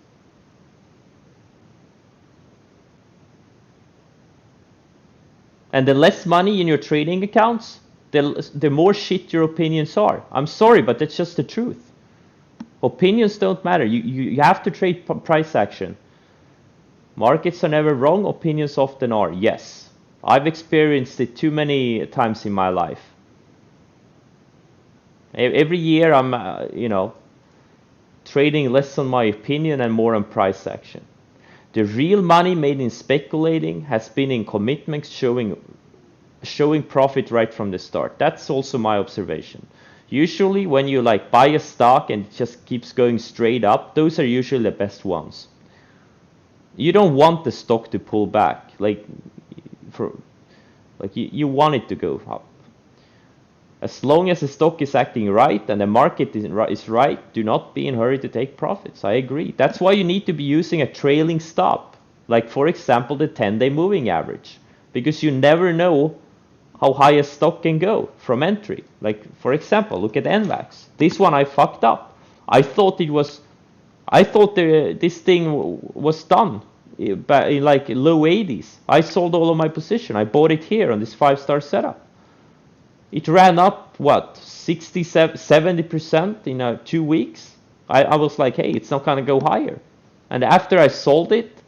And the less money in your trading accounts, the more shit your opinions are. I'm sorry, but that's just the truth. Opinions don't matter. You have to trade price action. Markets are never wrong. Opinions often are. Yes. I've experienced it too many times in my life. Every year I'm, trading less on my opinion and more on price action. The real money made in speculating has been in commitments showing profit right from the start. That's also my observation. Usually when you like buy a stock and it just keeps going straight up, those are usually the best ones. You don't want the stock to pull back. You want it to go up. As long as the stock is acting right and the market is right, do not be in a hurry to take profits. I agree. That's why you need to be using a trailing stop. Like for example, the 10-day moving average. Because you never know how high a stock can go from entry. Like for example, look at NVAX. This one I fucked up. I thought this thing was done in like low 80s. I sold all of my position. I bought it here on this 5-star setup. It ran up, what, 60, 70% in 2 weeks? I was like, hey, it's not going to go higher. And after I sold it,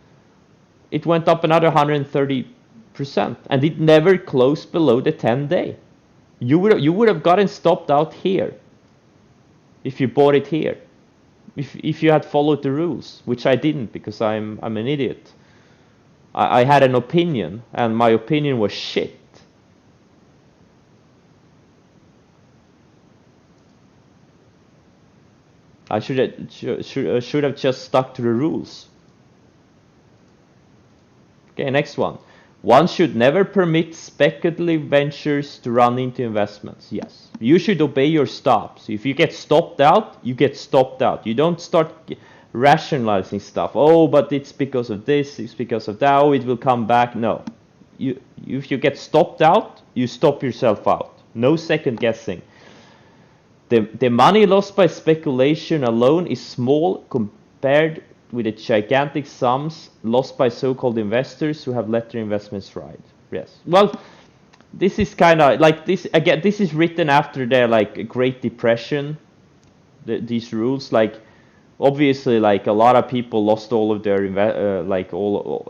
it went up another 130%. And it never closed below the 10-day. You would have gotten stopped out here if you bought it here. If you had followed the rules, which I didn't because I'm an idiot. I had an opinion, and my opinion was shit. I should have just stuck to the rules. Okay, next one. One should never permit speculative ventures to run into investments. Yes, you should obey your stops. If you get stopped out, you get stopped out. You don't start rationalizing stuff. Oh, but it's because of this, it's because of that, oh, it will come back. No. If you get stopped out, you stop yourself out. No second guessing. The money lost by speculation alone is small compared with the gigantic sums lost by so-called investors who have let their investments ride. Yes. Well, this is kind of like this again. This is written after the like Great Depression. These rules, like obviously, like a lot of people lost all of their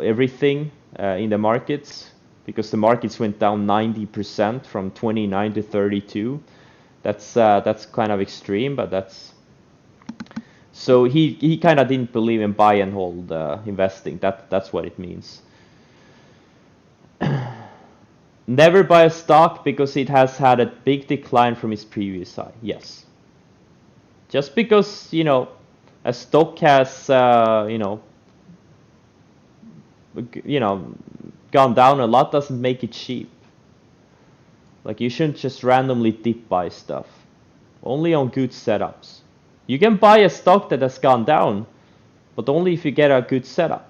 everything in the markets, because the markets went down 90% from 29 to 32. That's kind of extreme, but that's so he kind of didn't believe in buy and hold investing. That's what it means. Never buy a stock because it has had a big decline from its previous high. Yes. Just because, you know, a stock has, you know, gone down a lot doesn't make it cheap. Like, you shouldn't just randomly dip buy stuff. Only on good setups. You can buy a stock that has gone down, but only if you get a good setup.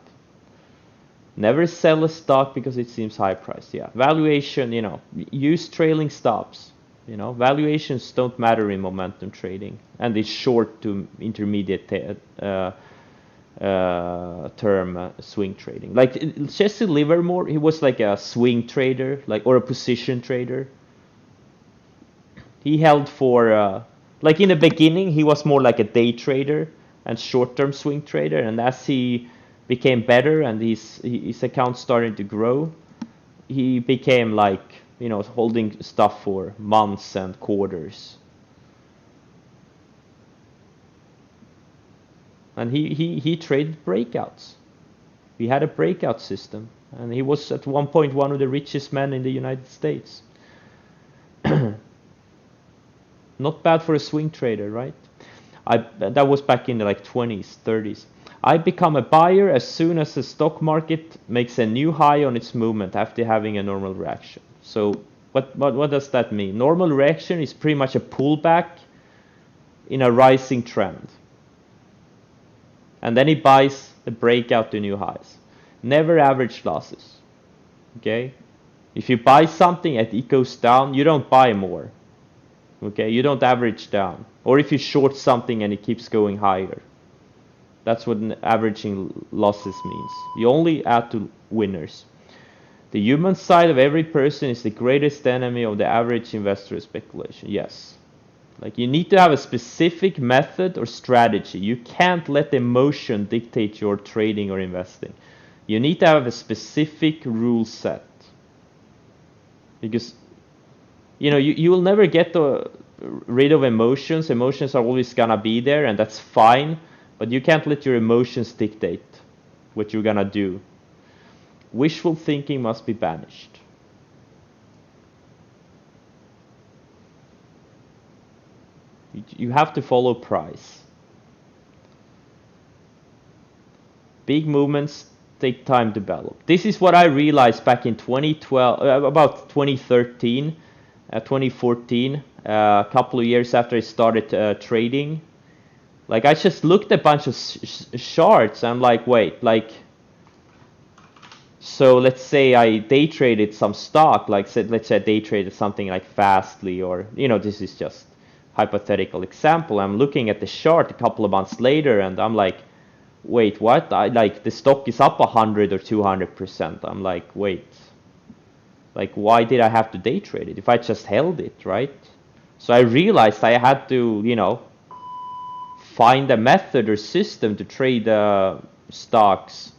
Never sell a stock because it seems high priced. Yeah, valuation, you know, use trailing stops. You know, valuations don't matter in momentum trading, and it's short to intermediate term swing trading. Like Jesse Livermore, he was like a swing trader, like, or a position trader. He held for like in the beginning, he was more like a day trader and short-term swing trader, and as he became better and his account started to grow, he became like, you know, holding stuff for months and quarters. And he traded breakouts. He had a breakout system, and he was at one point one of the richest men in the United States. Not bad for a swing trader, right? That was back in the like 20s, 30s. I become a buyer as soon as the stock market makes a new high on its movement after having a normal reaction. So what does that mean? Normal reaction is pretty much a pullback in a rising trend. And then he buys the breakout to new highs. Never average losses. Okay? If you buy something and it goes down, you don't buy more. Okay? You don't average down. Or if you short something and it keeps going higher. That's what averaging losses means. You only add to winners. The human side of every person is the greatest enemy of the average investor speculation. Yes. Like, you need to have a specific method or strategy. You can't let emotion dictate your trading or investing. You need to have a specific rule set. Because, you know, you will never get rid of emotions. Emotions are always gonna be there, and that's fine. But you can't let your emotions dictate what you're gonna do. Wishful thinking must be banished. You have to follow price. Big movements take time to develop. This is what I realized back in 2012, about 2013, 2014, a couple of years after I started trading. Like, I just looked at a bunch of charts. I'm like, wait, like, so let's say I day traded some stock, like, let's say I day traded something like Fastly, or, you know, this is just hypothetical example. I'm looking at the chart a couple of months later, and I'm like, wait, what? Like, the stock is up 100 or 200%. I'm like, wait, like, why did I have to day trade it if I just held it, right? So I realized I had to, you know, find a method or system to trade stocks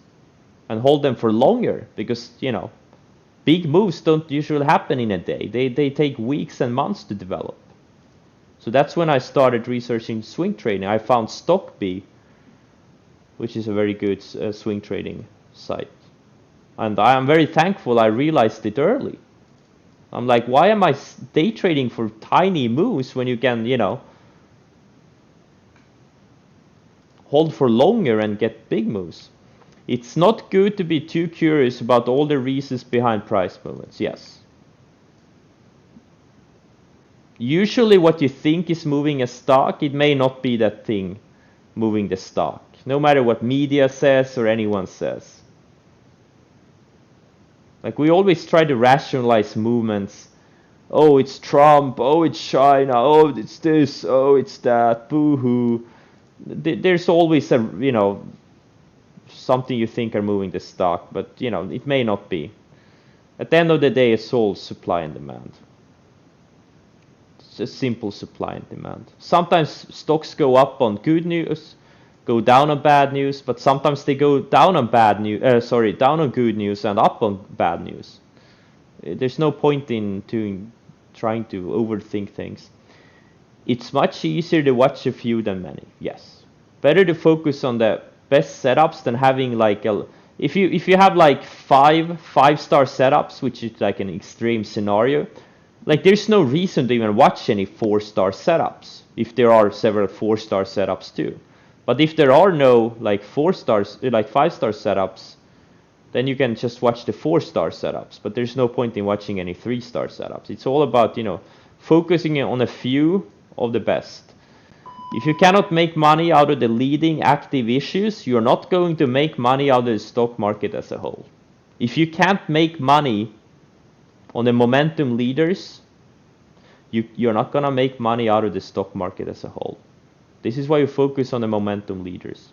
and hold them for longer, because, you know, big moves don't usually happen in a day. They take weeks and months to develop. So that's when I started researching swing trading. I found StockBee, which is a very good swing trading site. And I am very thankful I realized it early. I'm like, why am I day trading for tiny moves when you can, you know, hold for longer and get big moves? It's not good to be too curious about all the reasons behind price movements. Yes. Usually what you think is moving a stock, it may not be that thing moving the stock, no matter what media says or anyone says. Like, we always try to rationalize movements. Oh, it's Trump. Oh, it's China. Oh, it's this. Oh, it's that. Boo-hoo. There's always a, you know, something you think are moving the stock, but, you know, it may not be. At the end of the day, it's all supply and demand. It's a simple supply and demand. Sometimes stocks go up on good news. go down on bad news, but sometimes they go down on down on good news and up on bad news. There's no point in trying to overthink things. It's much easier to watch a few than many. Yes, better to focus on the best setups than having like if you have like five-star setups, which is like an extreme scenario, like there's no reason to even watch any 4-star setups if there are several 4-star setups too. But if there are no like 4-stars, like 5-star setups, then you can just watch the 4-star setups. But there's no point in watching any 3-star setups. It's all about, focusing on a few of the best. If you cannot make money out of the leading active issues, you're not going to make money out of the stock market as a whole. If you can't make money on the momentum leaders, you're not gonna make money out of the stock market as a whole. This is why you focus on the momentum leaders.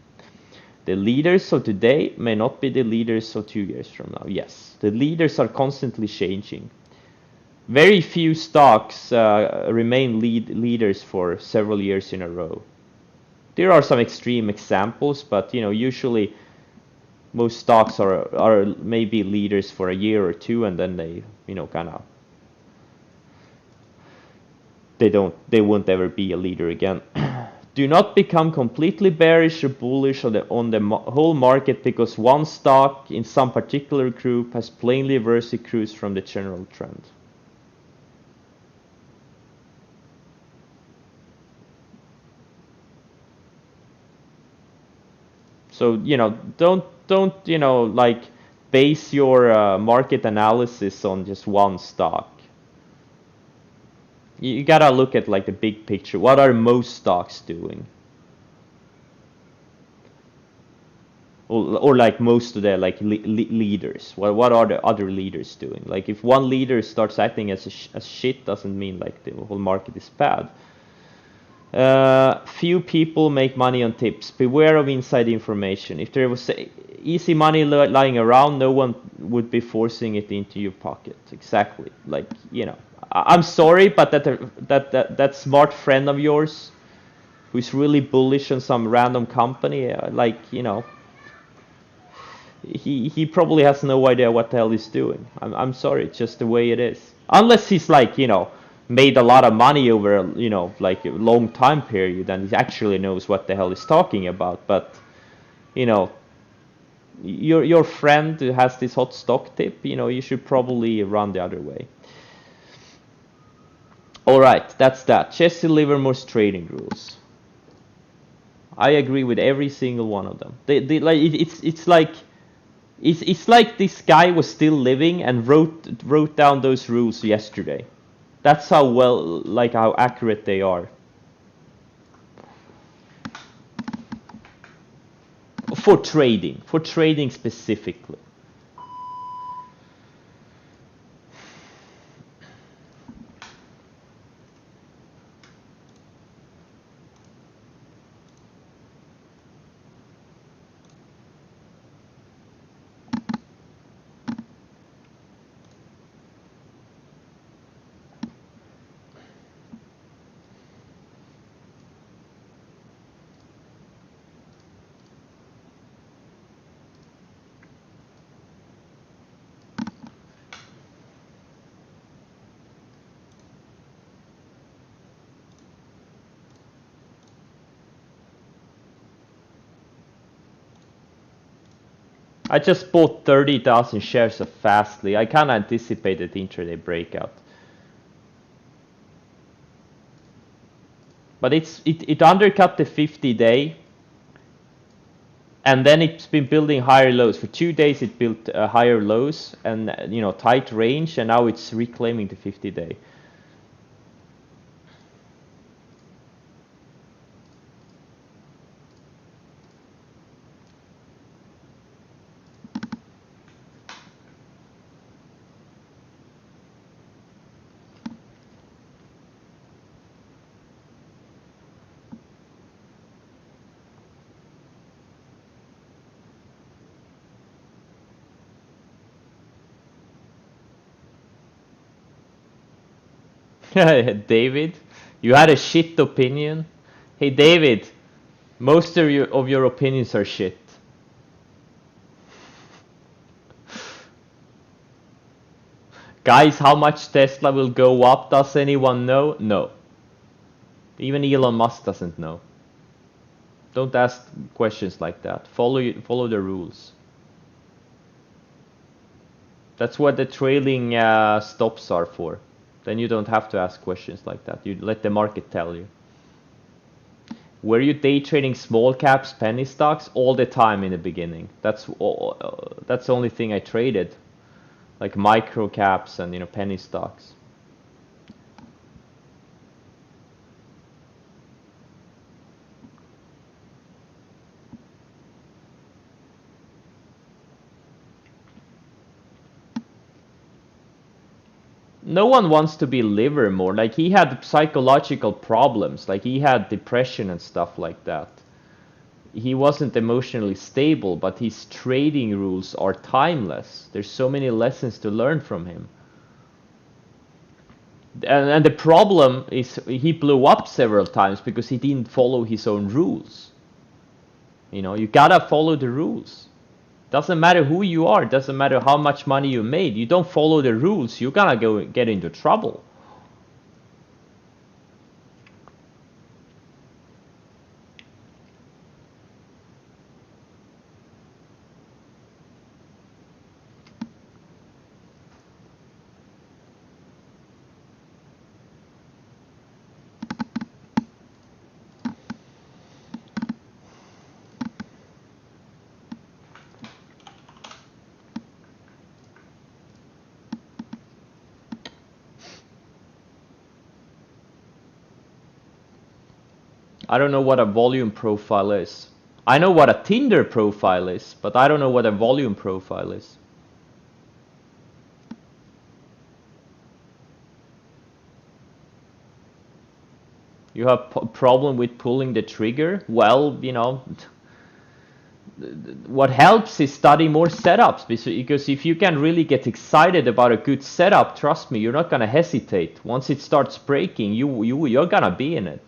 The leaders of today may not be the leaders of 2 years from now. Yes, the leaders are constantly changing. Very few stocks remain leaders for several years in a row. There are some extreme examples, but usually most stocks are maybe leaders for a year or two, and then they they won't ever be a leader again. Do not become completely bearish or bullish on the whole market because one stock in some particular group has plainly versed cruise from the general trend. So don't like base your market analysis on just one stock. You gotta look at like the big picture. What are most stocks doing? Or like most of the like leaders. What are the other leaders doing? Like if one leader starts acting as shit, doesn't mean like the whole market is bad. Few people make money on tips. Beware of inside information. If there was easy money lying around, no one would be forcing it into your pocket. Exactly. Like, I'm sorry, but that smart friend of yours who's really bullish on some random company, he probably has no idea what the hell he's doing. I'm sorry, it's just the way it is. Unless he's like, made a lot of money over like a long time period and he actually knows what the hell he's talking about. But your friend who has this hot stock tip, you should probably run the other way. All right, that's that. Jesse Livermore's trading rules. I agree with every single one of them. It's like this guy was still living and wrote down those rules yesterday. That's how accurate they are. For trading specifically. I just bought 30,000 shares of Fastly. I kind of anticipated the intraday breakout. But it undercut the 50-day. And then it's been building higher lows. For 2 days it built higher lows and tight range, and now it's reclaiming the 50-day. David, you had a shit opinion. Hey David, Most of your opinions are shit. Guys, how much Tesla will go up? Does anyone know? No. Even Elon Musk doesn't know. Don't ask questions like that. Follow the rules. That's what the trailing stops are for. Then you don't have to ask questions like that. You let the market tell you. Were you day trading small caps, penny stocks all the time in the beginning? That's the only thing I traded, like micro caps and penny stocks. No one wants to be Livermore. Like, he had psychological problems. Like, he had depression and stuff like that. He wasn't emotionally stable, but his trading rules are timeless. There's so many lessons to learn from him. And the problem is he blew up several times because he didn't follow his own rules. You gotta follow the rules. Doesn't matter who you are, doesn't matter how much money you made. You don't follow the rules, you're gonna get into trouble. I don't know what a volume profile is. I know what a Tinder profile is, but I don't know what a volume profile is. You have a problem with pulling the trigger? Well, what helps is study more setups, because if you can really get excited about a good setup, trust me, you're not gonna hesitate. Once it starts breaking, you're gonna be in it.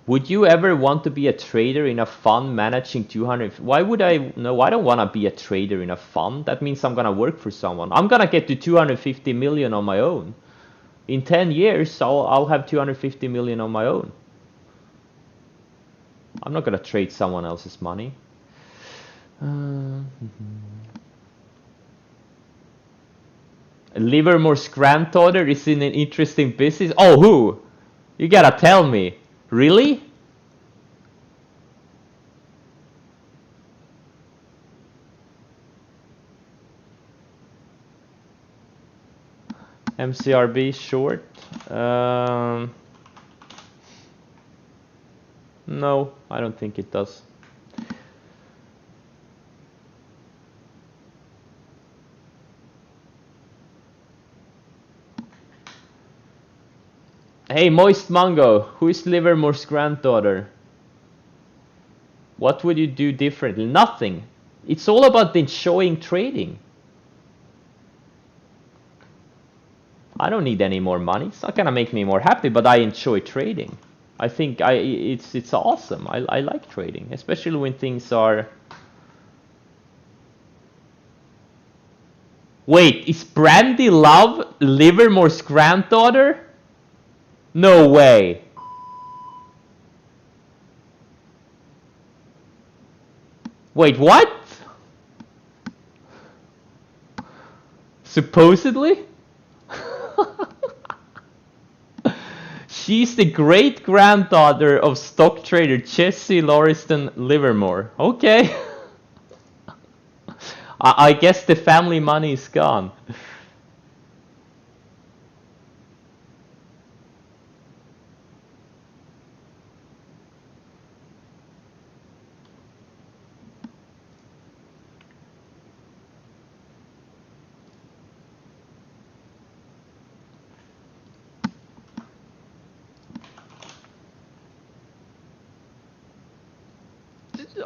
Would you ever want to be a trader in a fund managing 200? Why would I? No, I don't want to be a trader in a fund. That means I'm gonna work for someone. I'm gonna get to 250 million on my own. In 10 years, I'll have 250 million on my own. I'm not gonna trade someone else's money. Livermore's granddaughter is in an interesting business. Oh, who? You gotta tell me. Really? MCRB short? No, I don't think it does. Hey, Moist Mango, who is Livermore's granddaughter? What would you do differently? Nothing. It's all about enjoying trading. I don't need any more money. It's not gonna make me more happy, but I enjoy trading. I think it's awesome. I like trading, especially when things are. Wait, is Brandy Love Livermore's granddaughter? No way. Wait, what? Supposedly? She's the great-granddaughter of stock trader Jesse Lauriston Livermore. Okay. I guess the family money is gone.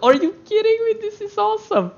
Are you kidding me? This is awesome.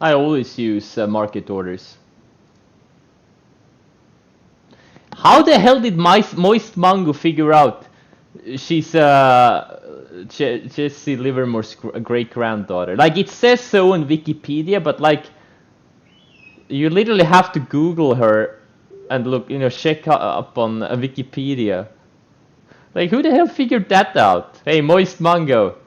I always use market orders. How the hell did Moist Mango figure out she's Jesse Livermore's great granddaughter? Like, it says so on Wikipedia, but like, you literally have to Google her and look, check up on Wikipedia. Like, who the hell figured that out? Hey, Moist Mango.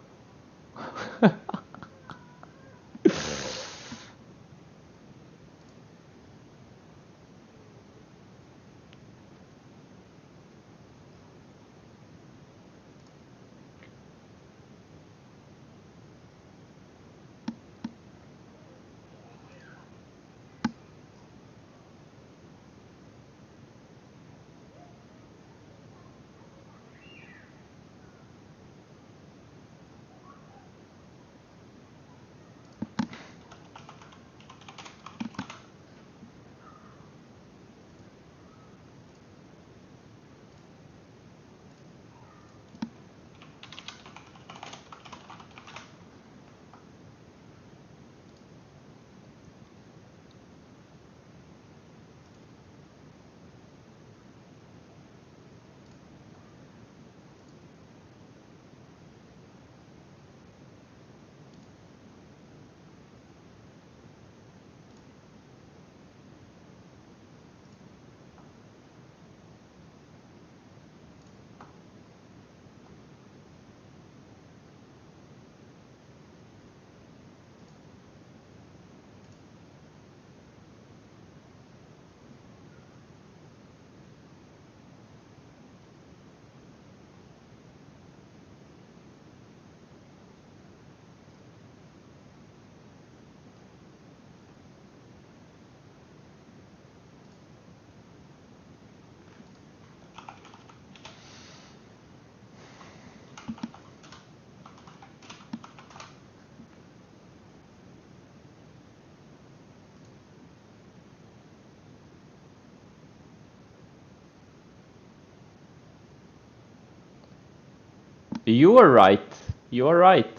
You are right. You are right.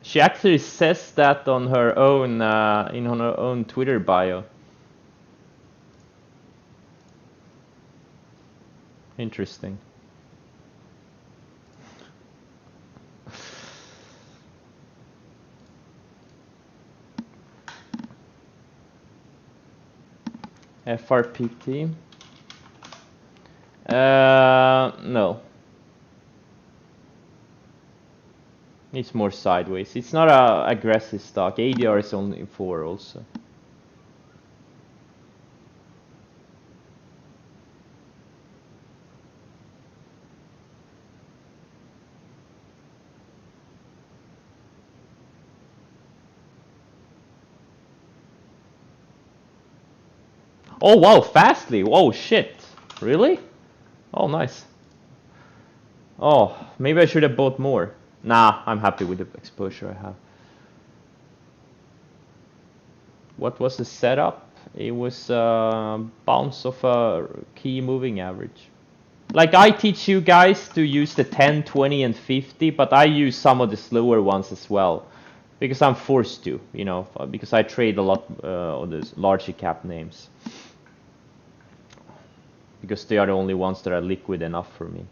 She actually says that on her own, in her own Twitter bio. Interesting. FRPT. No. It's more sideways. It's not a aggressive stock. ADR is only 4 also. Oh wow, Fastly. Oh shit. Really? Oh nice. Oh, maybe I should have bought more. Nah, I'm happy with the exposure I have. What was the setup? It was a bounce of a key moving average. Like, I teach you guys to use the 10, 20, and 50, but I use some of the slower ones as well. Because I'm forced to, because I trade a lot of those larger cap names. Because they are the only ones that are liquid enough for me.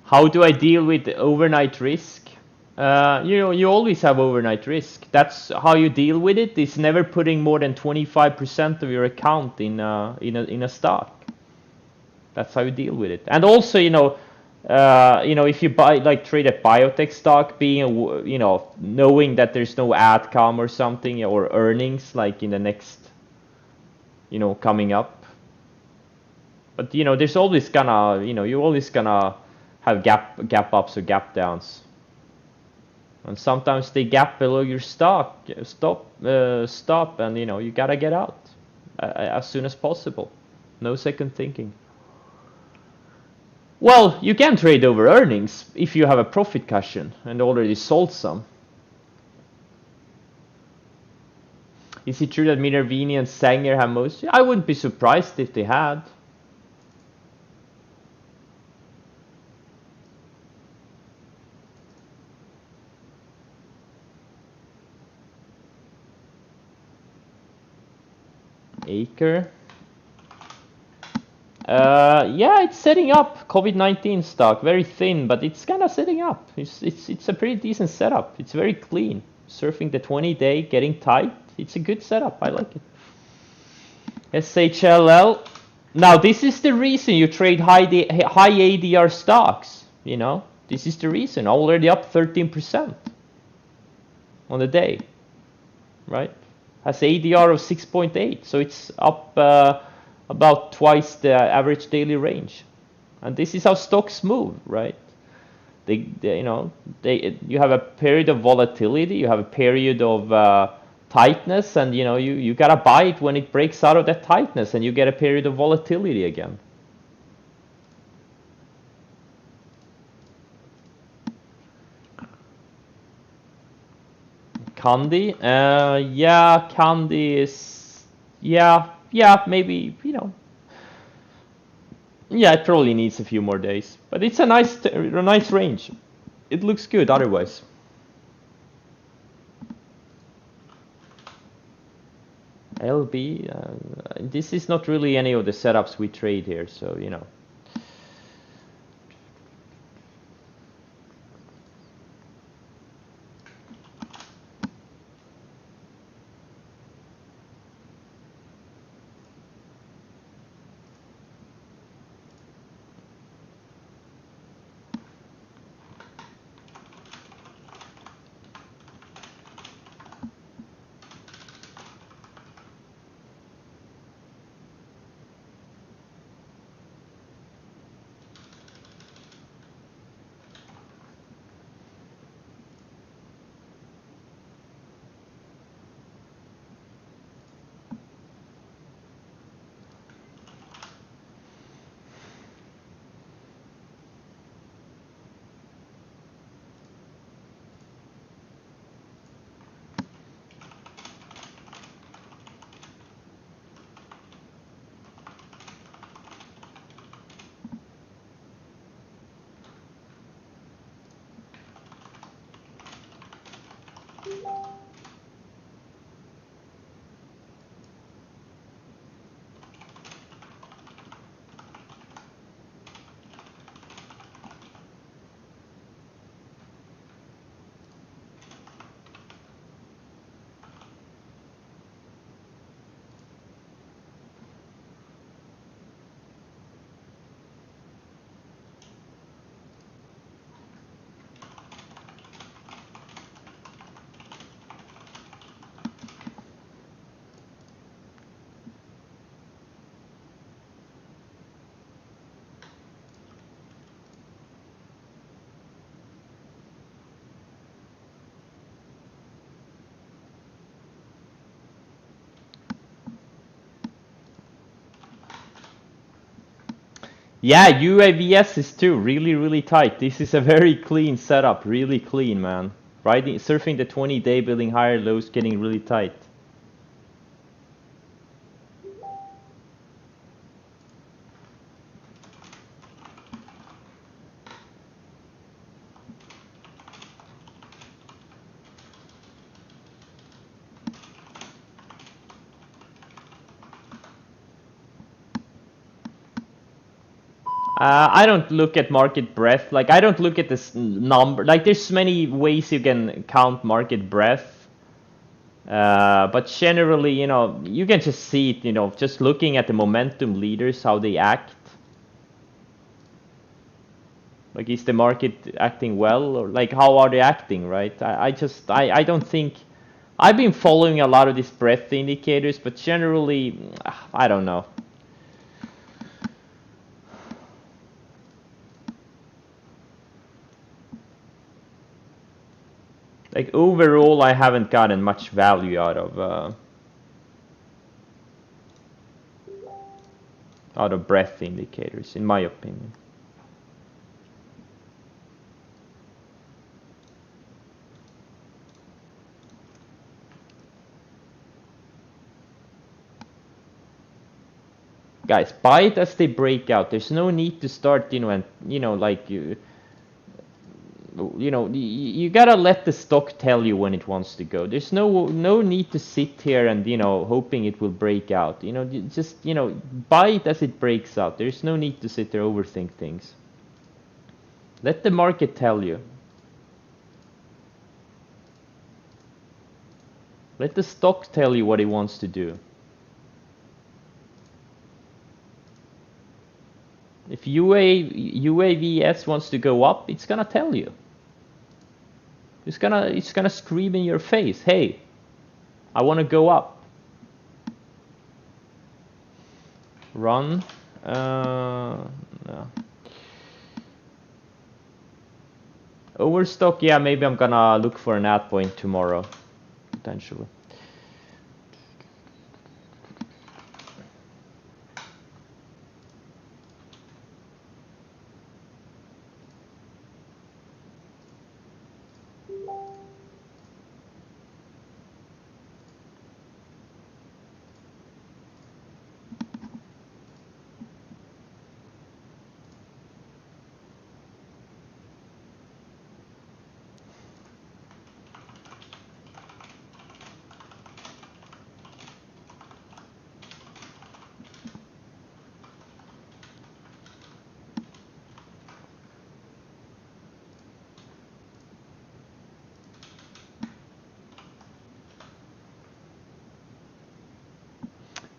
How do I deal with the overnight risk? You always have overnight risk. That's how you deal with it. Is never putting more than 25% of your account in a stock. That's how you deal with it. And also, if you trade a biotech stock, knowing that there's no outcome or something or earnings like in the next, coming up. But there's always gonna, you're always gonna have gap ups or gap downs. And sometimes they gap below your stop, and you gotta get out as soon as possible. No second thinking. Well, you can trade over earnings if you have a profit cushion and already sold some. Is it true that Minervini and Sanger have most? I wouldn't be surprised if they had. Acre. Yeah, it's setting up. COVID-19 stock, very thin, but it's kind of setting up. It's a pretty decent setup. It's very clean. Surfing the 20-day, getting tight. It's a good setup. I like it. SHLL. Now this is the reason you trade high ADR stocks. This is the reason. Already up 13% on the day, right? Has ADR of 6.8, so it's up about twice the average daily range. And this is how stocks move, right? You have a period of volatility, you have a period of tightness, and you gotta buy it when it breaks out of that tightness, and you get a period of volatility again. Kandi, yeah, Kandi is, yeah, maybe, yeah, it probably needs a few more days, but it's a nice range. It looks good otherwise. LB, this is not really any of the setups we trade here, so yeah, UAVS is too really tight. This is a very clean setup, really clean, man. Surfing the 20-day, building higher lows, getting really tight. I don't look at market breadth. Like I don't look at this number. Like there's many ways you can count market breadth. But generally, you know, you can just see it, you know, just looking at the momentum leaders, how they act. Like, is the market acting well, or like how are they acting, right? I don't think I've been following a lot of these breadth indicators, but generally, I don't know. Like overall, I haven't gotten much value out of breadth indicators, in my opinion. Guys, buy it as they break out. There's no need to start, you know, and you know, like you know, you gotta let the stock tell you when it wants to go. There's no need to sit here and, you know, hoping it will break out. You know, just, you know, buy it as it breaks out. There's no need to sit there overthink things. Let the market tell you. Let the stock tell you what it wants to do. If UAVS wants to go up, it's gonna tell you. It's gonna scream in your face, hey, I want to go up. Run. No. Overstock, yeah, maybe I'm gonna look for an ad point tomorrow, potentially.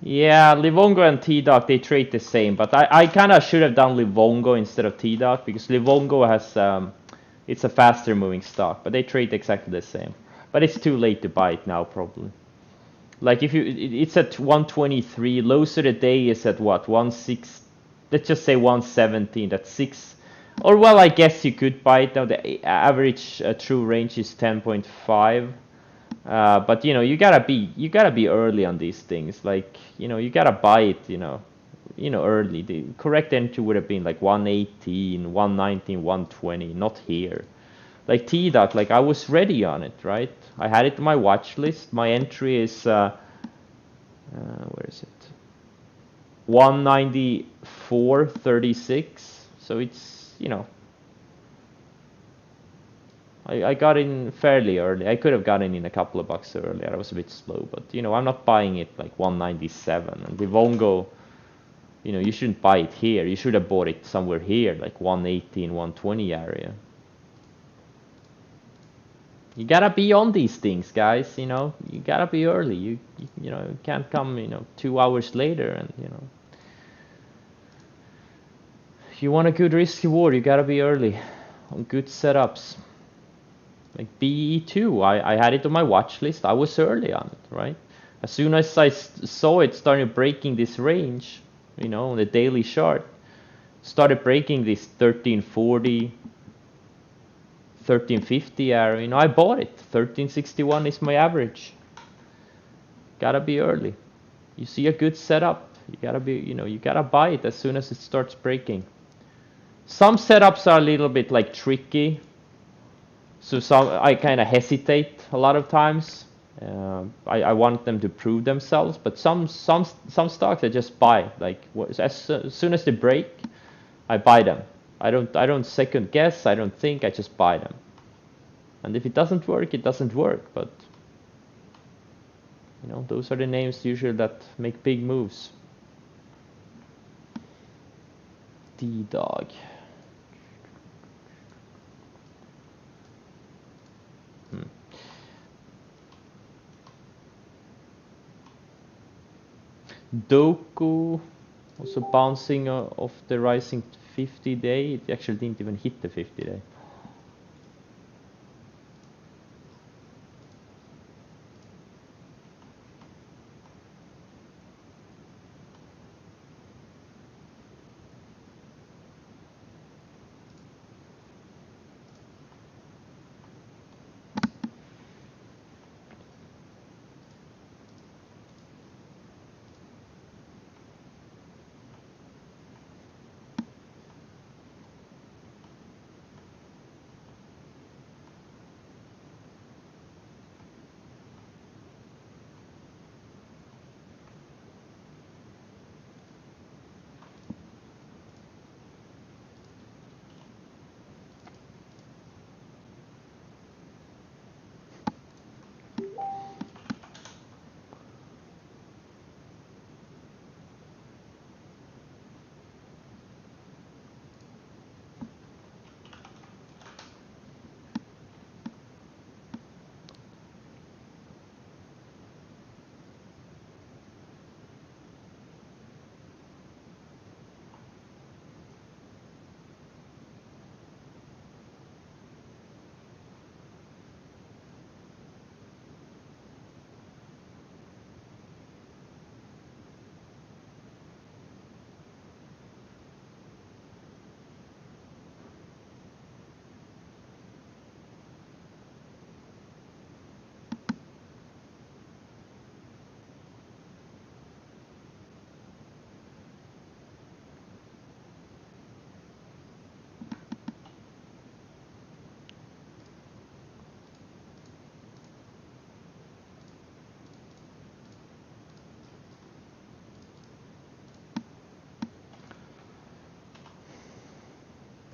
Yeah, Livongo and T-Doc, they trade the same, but I kind of should have done Livongo instead of T-Doc because Livongo has, it's a faster moving stock, but they trade exactly the same. But it's too late to buy it now, probably. Like if you, it's at 123, lows of the day is at what, 16, let's just say 117, that's 6. Or well, I guess you could buy it now, the average true range is 10.5. But you know, you gotta be early on these things. Like, you know, you gotta buy it, you know, early. The correct entry would have been like 118, 119, 120, not here. Like T-Doc, like I was ready on it, right? I had it on my watch list. My entry is where is it? 194.36. So it's, you know, I got in fairly early. I could have gotten in a couple of bucks earlier. I was a bit slow, but you know, I'm not buying it like 197. And Livongo, you know, you shouldn't buy it here. You should have bought it somewhere here, like 118, 120 area. You gotta be on these things, guys. You know, you gotta be early. You know, you can't come, you know, 2 hours later, and you know, if you want a good risk reward, you gotta be early on good setups. Like BE2, I had it on my watch list. I was early on it, right? As soon as I saw it started breaking this range, you know, on the daily chart, started breaking this 1340, 1350 area, you know, I bought it. 1361 is my average. Gotta be early. You see a good setup, you gotta be, you know, you gotta buy it as soon as it starts breaking. Some setups are a little bit like tricky. So I kind of hesitate a lot of times. I want them to prove themselves, but some stocks I just buy. Like as soon as they break, I buy them. I don't second guess. I don't think. I just buy them. And if it doesn't work, it doesn't work. But you know, those are the names usually that make big moves. Sea Dog. Doku also bouncing off the rising 50 day. It actually didn't even hit the 50 day.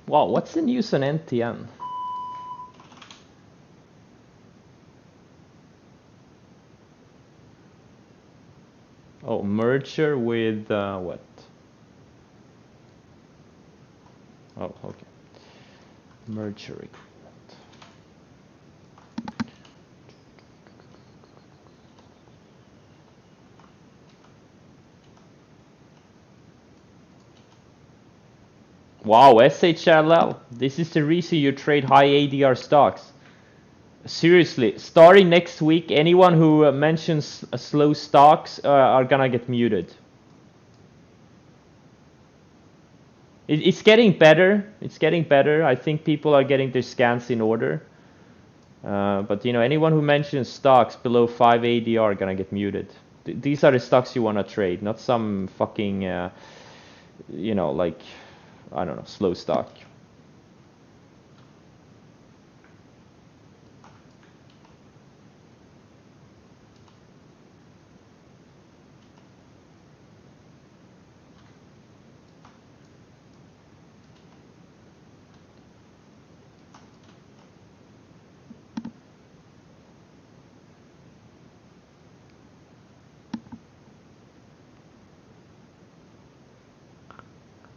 Wow, what's the news on NTN? Oh, merger with what? Oh, okay. Merger agreement. Wow, SHLL. This is the reason you trade high ADR stocks. Seriously, starting next week, anyone who mentions slow stocks are gonna get muted. It's getting better. It's getting better. I think people are getting their scans in order. But you know, anyone who mentions stocks below 5 ADR are gonna get muted. These are the stocks you wanna trade, not some fucking, you know, like, I don't know, slow stock.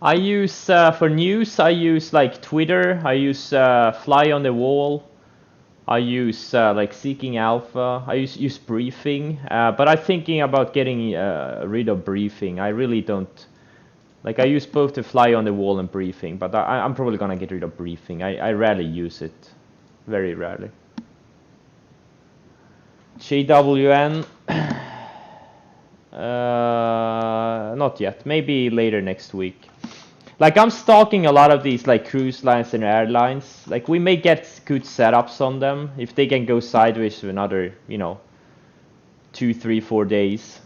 I use for news. I use like Twitter. I use Fly on the Wall. I use like Seeking Alpha. I use Briefing. But I'm thinking about getting rid of Briefing. I really don't like. I use both the Fly on the Wall and Briefing, but I'm probably gonna get rid of Briefing. I rarely use it, very rarely. JWN. Not yet. Maybe later next week. Like I'm stalking a lot of these like cruise lines and airlines. Like we may get good setups on them if they can go sideways for another, you know, 2, 3, 4 days.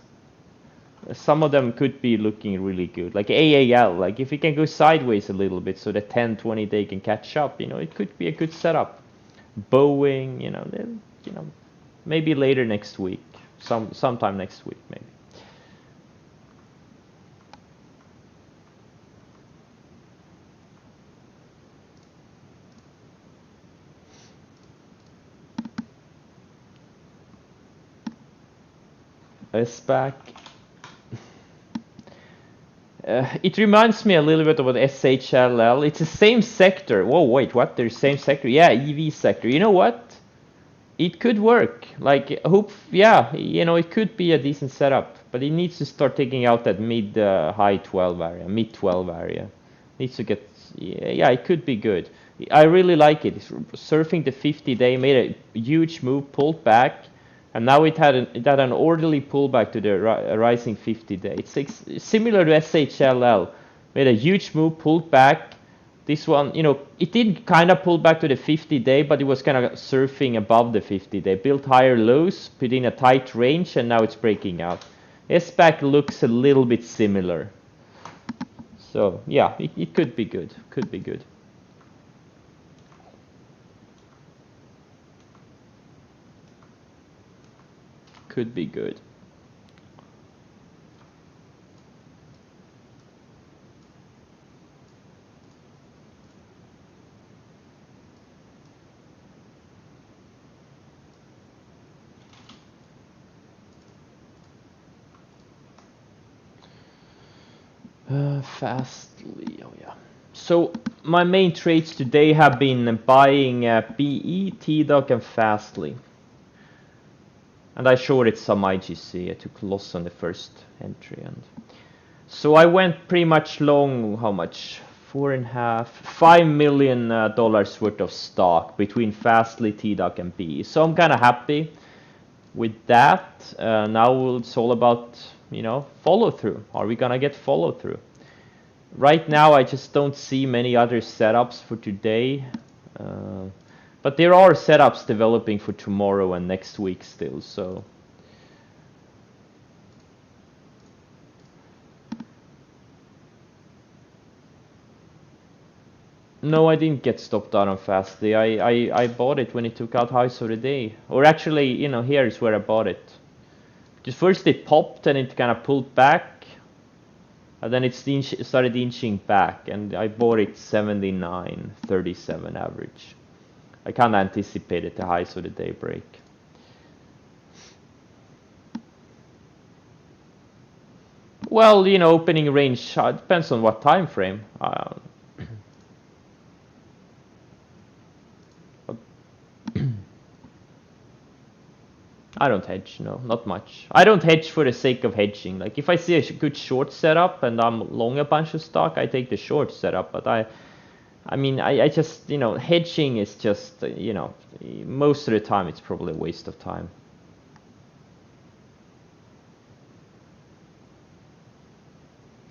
Some of them could be looking really good. Like AAL, like if it can go sideways a little bit so the 10, 20 day can catch up, you know, it could be a good setup. Boeing, you know, maybe later next week. Sometime next week maybe. SPAC. It reminds me a little bit about SHLL. It's the same sector. Whoa, wait, what? They're same sector? Yeah, EV sector. You know what? It could work. Like, yeah, you know, it could be a decent setup, but it needs to start taking out that high 12 area, mid 12 area. Needs to get, yeah, it could be good. I really like it. It's surfing the 50-day, made a huge move, pulled back, and now it had an orderly pullback to the rising 50-day. It's similar to SHLL. Made a huge move, pulled back. This one, you know, it did kind of pull back to the 50-day, but it was kind of surfing above the 50-day. Built higher lows, put in a tight range, and now it's breaking out. SPAC looks a little bit similar. So, yeah, it could be good. Could be good. Could be good. Fastly, oh yeah. So my main trades today have been buying BE, TDOC, and Fastly. And I shorted some IGC. I took loss on the first entry, and so I went pretty much long. How much? $4.5 million worth of stock between Fastly, TDOC, and BE. So I'm kind of happy with that. Now it's all about, you know, follow through. Are we gonna get follow through? Right now, I just don't see many other setups for today. But there are setups developing for tomorrow and next week still, so. No, I didn't get stopped out on Fastly. I bought it when it took out highs of the day. Or actually, you know, here is where I bought it. Just first it popped and it kind of pulled back. And then it started inching back, and I bought it 79.37 average. I kind of anticipated the highs of the day break. Well, you know, opening range depends on what time frame. I don't hedge, no, not much. I don't hedge for the sake of hedging. Like if I see a good short setup and I'm long a bunch of stock, I take the short setup. But I mean, I just, you know, hedging is just, you know, most of the time it's probably a waste of time.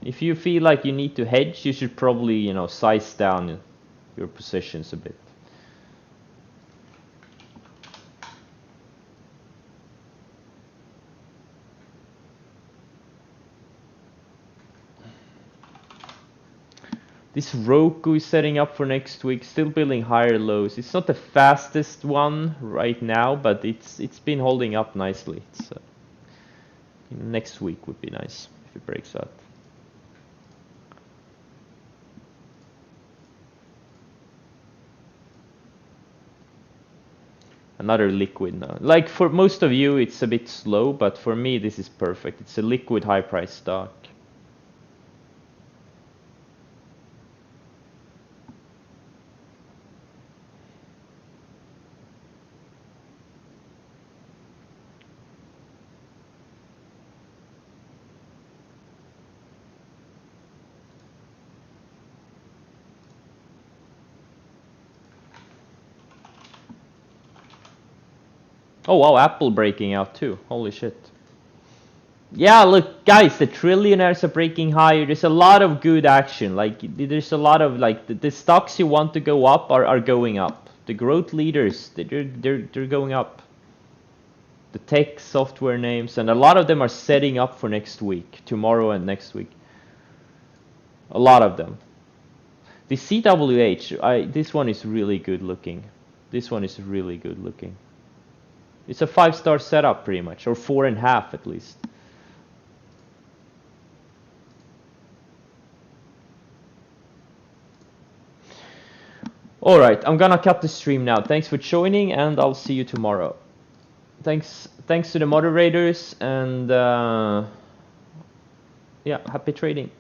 If you feel like you need to hedge, you should probably, you know, size down your positions a bit. This Roku is setting up for next week, still building higher lows. It's not the fastest one right now, but it's been holding up nicely. It's, next week would be nice if it breaks out. Another liquid now. Like for most of you, it's a bit slow, but for me, this is perfect. It's a liquid high price stock. Oh wow, Apple breaking out too. Holy shit. Yeah, look, guys, the trillionaires are breaking higher. There's a lot of good action. Like, there's a lot of, like, the stocks you want to go up are going up. The growth leaders, they're going up. The tech software names, and a lot of them are setting up for next week, tomorrow and next week. A lot of them. The CWH, this one is really good looking. This one is really good looking. It's a 5-star setup pretty much, or 4.5 at least. Alright, I'm gonna cut the stream now. Thanks for joining, and I'll see you tomorrow. Thanks to the moderators, and yeah, happy trading.